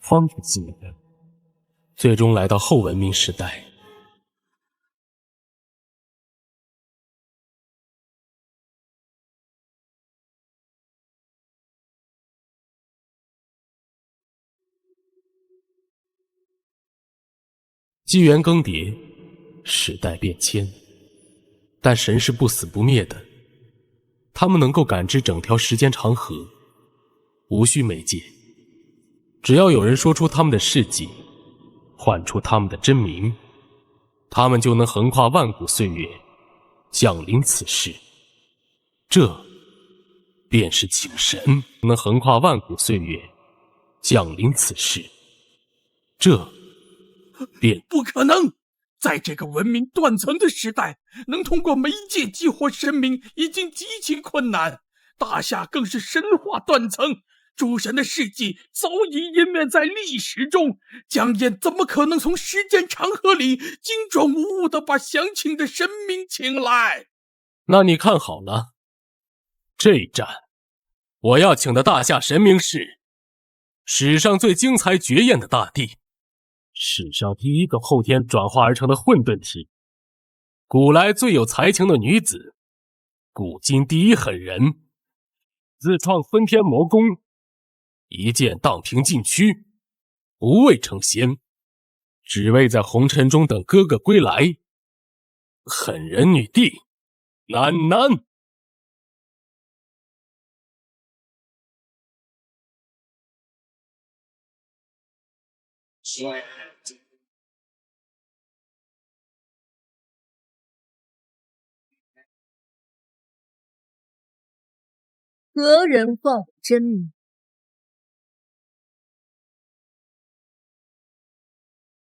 荒古纪元，最终来到后文明时代。纪元更迭，时代变迁，但神是不死不灭的，他们能够感知整条时间长河，无需媒介，只要有人说出他们的事迹，唤出他们的真名，他们就能横跨万古岁月，降临此世。这便是请神，能横跨万古岁月，降临此世。这便不可能！在这个文明断层的时代，能通过媒介激活神明已经极其困难。大夏更是神话断层，诸神的事迹早已湮灭在历史中。江燕怎么可能从时间长河里精准无误地把想请的神明请来？那你看好了，这一战，我要请的大夏神明是史上最精彩绝艳的大地。史上第一个后天转化而成的混沌体，古来最有才情的女子，古今第一狠人，自创分天魔功，一剑荡平禁区，不为成仙，只为在红尘中等哥哥归来。狠人女帝，楠楠。何人唤我真名？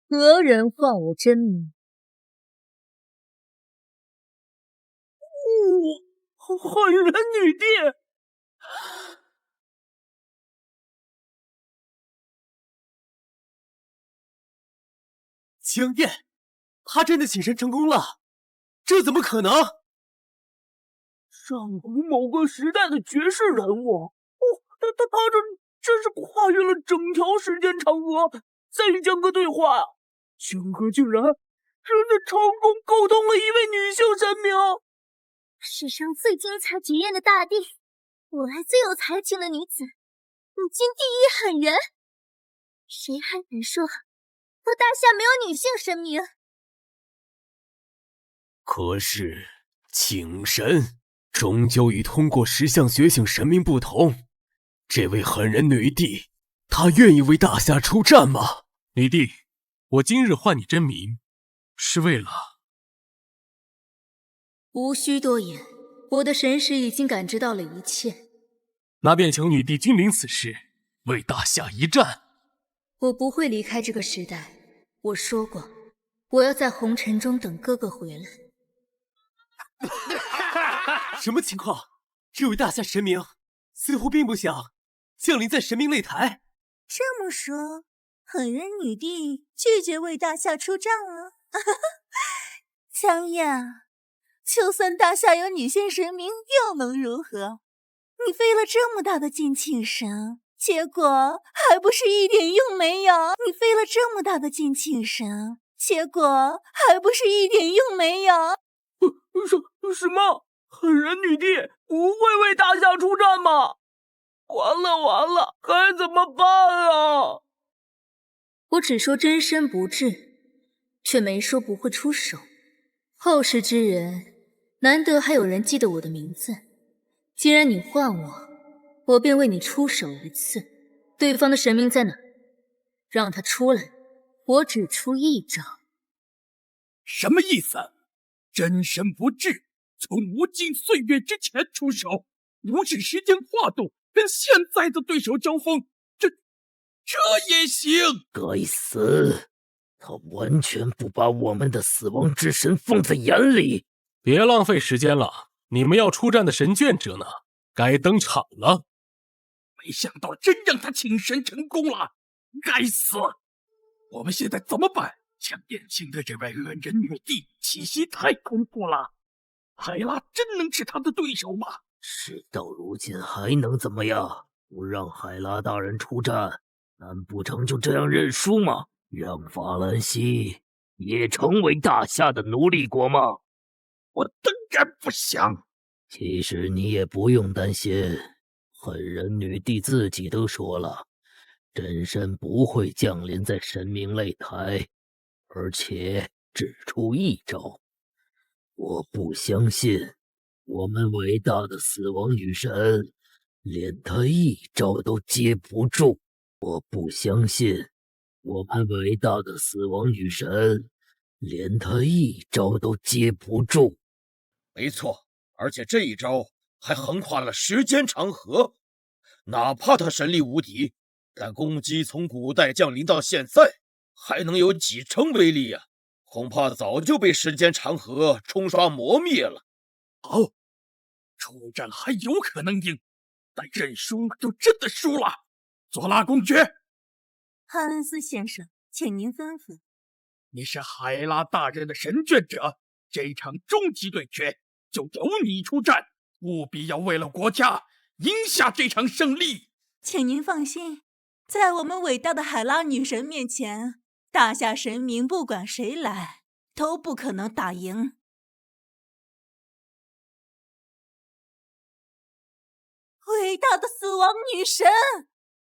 何人唤我真名？狠人女帝！江燕，他真的请神成功了，这怎么可能？上古某个时代的绝世人物，他这是跨越了整条时间长河，在与江哥对话啊！江哥竟然真的成功沟通了一位女性神明，史上最精彩绝艳的大地，我来最有才情的女子，古今第一狠人，谁还敢说我大夏没有女性神明？可是请神终究与通过石像觉醒神明不同，这位狠人女帝，她愿意为大夏出战吗？女帝，我今日唤你真名，是为了……无需多言，我的神识已经感知到了一切。那便请女帝君临此世，为大夏一战。我不会离开这个时代，我说过，我要在红尘中等哥哥回来。什么情况？这位大夏神明似乎并不想降临在神明擂台。这么说，狠人女帝拒绝为大夏出战了？江燕，就算大夏有女仙神明，又能如何？你费了这么大的劲请神，结果还不是一点用没有？你费了这么大的劲请神，结果还不是一点用没有？什么？狠人女帝不会为大夏出战吗？完了，该怎么办啊？我只说真身不至，却没说不会出手。后世之人，难得还有人记得我的名字。既然你唤我，我便为你出手一次。对方的神明在哪？让他出来，我只出一招。什么意思？真身不至，从无尽岁月之前出手，无视时间跨度，跟现在的对手交锋，这也行？该死！他完全不把我们的死亡之神放在眼里。别浪费时间了，你们要出战的神眷者呢？该登场了。没想到真让他请神成功了，该死！我们现在怎么办？像典型的这位恶人女帝气息太恐怖了，海拉真能是他的对手吗？事到如今还能怎么样？不让海拉大人出战，难不成就这样认输吗？让法兰西也成为大夏的奴隶国吗？我当然不想。其实你也不用担心，狠人女帝自己都说了，真身不会降临在神明擂台，而且只出一招。我不相信我们伟大的死亡女神连他一招都接不住。我不相信我们伟大的死亡女神连他一招都接不住。没错，而且这一招还横跨了时间长河。哪怕他神力无敌，但攻击从古代降临到现在，还能有几成威力啊？恐怕早就被时间长河冲刷磨灭了。好，出战还有可能赢，但认输就真的输了。佐拉公爵，哈恩斯先生，请您吩咐。你是海拉大人的神眷者，这场终极对决就由你出战，务必要为了国家赢下这场胜利。请您放心，在我们伟大的海拉女神面前，大夏神明不管谁来都不可能打赢。伟大的死亡女神，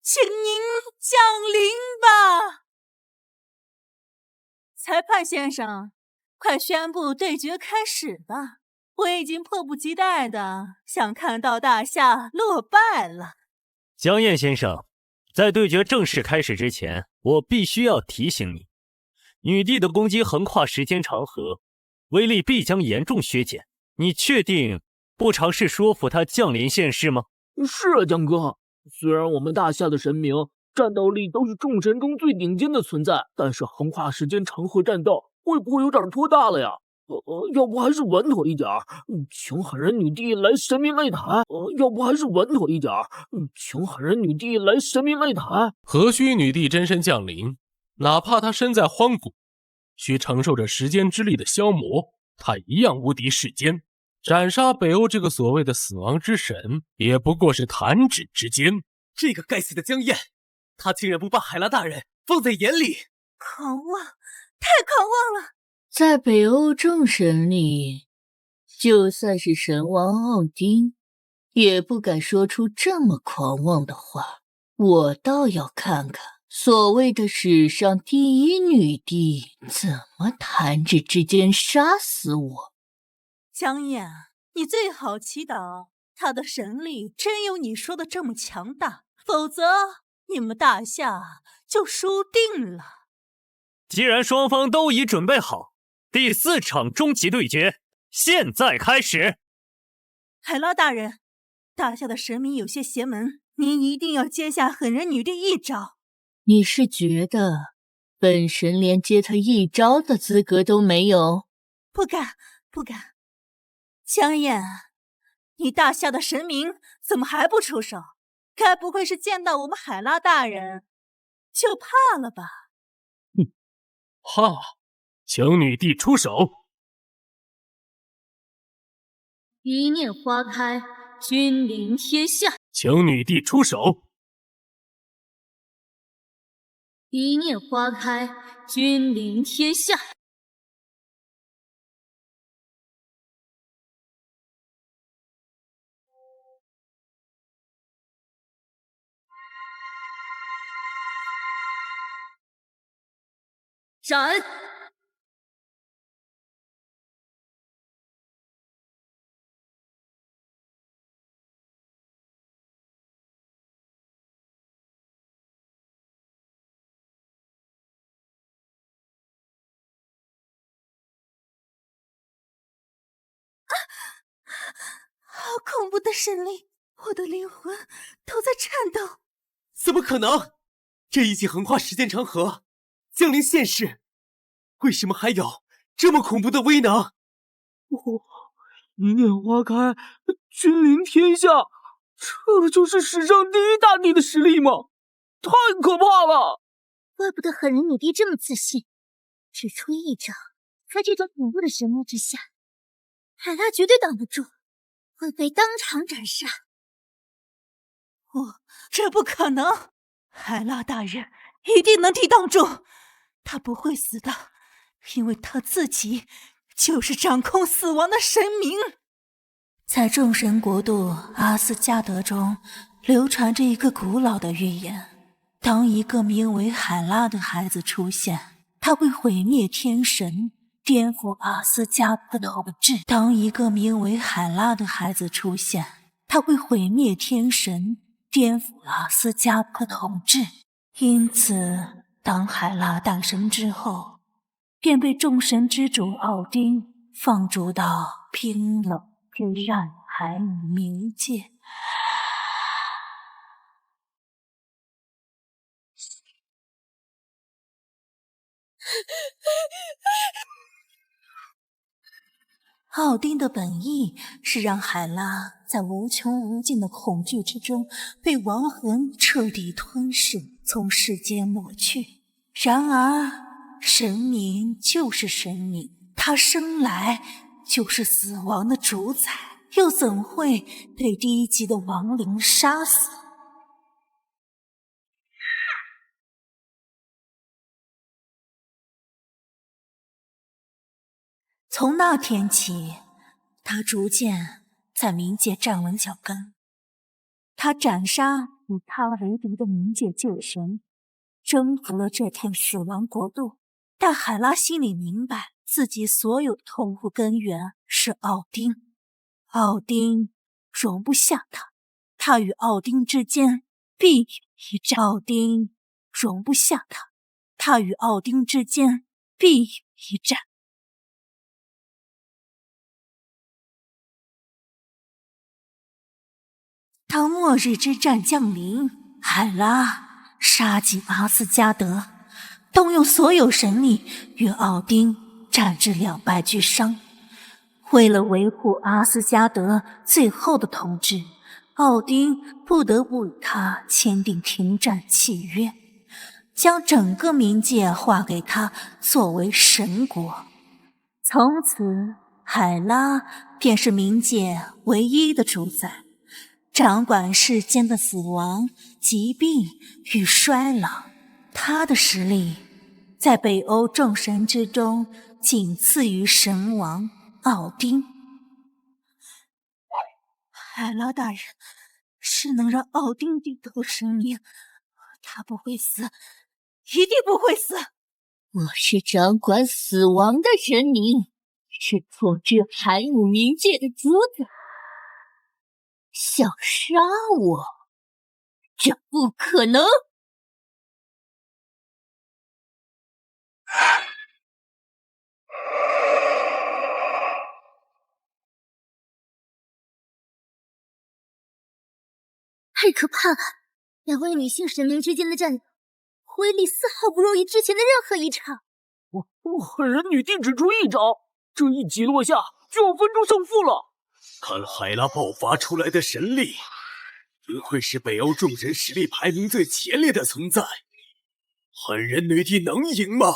请您降临吧！裁判先生，快宣布对决开始吧！我已经迫不及待的想看到大夏落败了。江燕先生，在对决正式开始之前，我必须要提醒你，女帝的攻击横跨时间长河，威力必将严重削减。你确定不尝试说服她降临现世吗？是啊，江哥。虽然我们大夏的神明战斗力都是众神中最顶尖的存在，但是横跨时间长河战斗会不会有点拖大了呀？要不还是稳妥一点，请狠人女帝来神明擂台。要不还是稳妥一点，请狠人女帝来神明擂台。何须女帝真身降临？哪怕她身在荒古，需承受着时间之力的消磨，她一样无敌世间。斩杀北欧这个所谓的死亡之神，也不过是弹指之间。这个该死的江燕，他竟然不把海拉大人放在眼里。狂妄，太狂妄了！在北欧众神里，就算是神王奥丁，也不敢说出这么狂妄的话。我倒要看看，所谓的史上第一女帝怎么弹指之间杀死我。江燕，你最好祈祷他的神力真有你说的这么强大，否则你们大夏就输定了。既然双方都已准备好，第4场终极对决现在开始。海拉大人，大夏的神明有些邪门，您一定要接下狠人女帝一招。你是觉得本神连接他一招的资格都没有。不敢，不敢。江燕，你大夏的神明怎么还不出手？该不会是见到我们海拉大人就怕了吧？怕，请女帝出手。一念花开，君临天下。请女帝出手。一念花开，君临天下。斩！好恐怖的神力，我的灵魂都在颤抖。怎么可能？这已经横跨时间长河，降临现世，为什么还有这么恐怖的威能？一念花开，君临天下，这不就是史上第一大帝的实力吗？太可怕了！怪不得狠人女帝这么自信，只出一招，在这种恐怖的神力之下，海拉绝对挡不住，会被当场斩杀。这不可能！海拉大人一定能抵挡住，他不会死的，因为他自己就是掌控死亡的神明。在众神国度阿斯加德中，流传着一个古老的预言：当一个名为海拉的孩子出现，他会毁灭天神，颠覆阿斯加德的统治。当一个名为海拉的孩子出现，他会毁灭天神，颠覆阿斯加德的统治。因此，当海拉诞生之后，便被众神之主奥丁放逐到冰冷之暗海冥界。奥丁的本意是让海拉在无穷无尽的恐惧之中被亡魂彻底吞噬，从世间抹去。然而，神明就是神明，他生来就是死亡的主宰，又怎会被低级的亡灵杀死？从那天起，他逐渐在冥界站稳脚跟。他斩杀与他为敌的冥界旧神，征服了这片死亡国度。但海拉心里明白，自己所有痛苦根源是奥丁。奥丁容不下他，他与奥丁之间必有一战。奥丁容不下他，他与奥丁之间必有一战。当末日之战降临，海拉杀进阿斯加德，动用所有神力与奥丁战至两败俱伤。为了维护阿斯加德最后的统治，奥丁不得不与他签订停战契约，将整个冥界划给他作为神国。从此，海拉便是冥界唯一的主宰，掌管世间的死亡、疾病与衰老。他的实力在北欧众神之中仅次于神王奥丁。海拉大人是能让奥丁低头神明，他不会死，一定不会死。我是掌管死亡的神明，是统治海姆冥界的主宰。想杀我，这不可能！太可怕了！两位女性神明之间的战斗，威力丝毫不弱于之前的任何一场。狠人女帝只出一招，这一击落下就要分出胜负了。看海拉爆发出来的神力，不愧是北欧众神实力排名最前列的存在。狠人女帝能赢吗？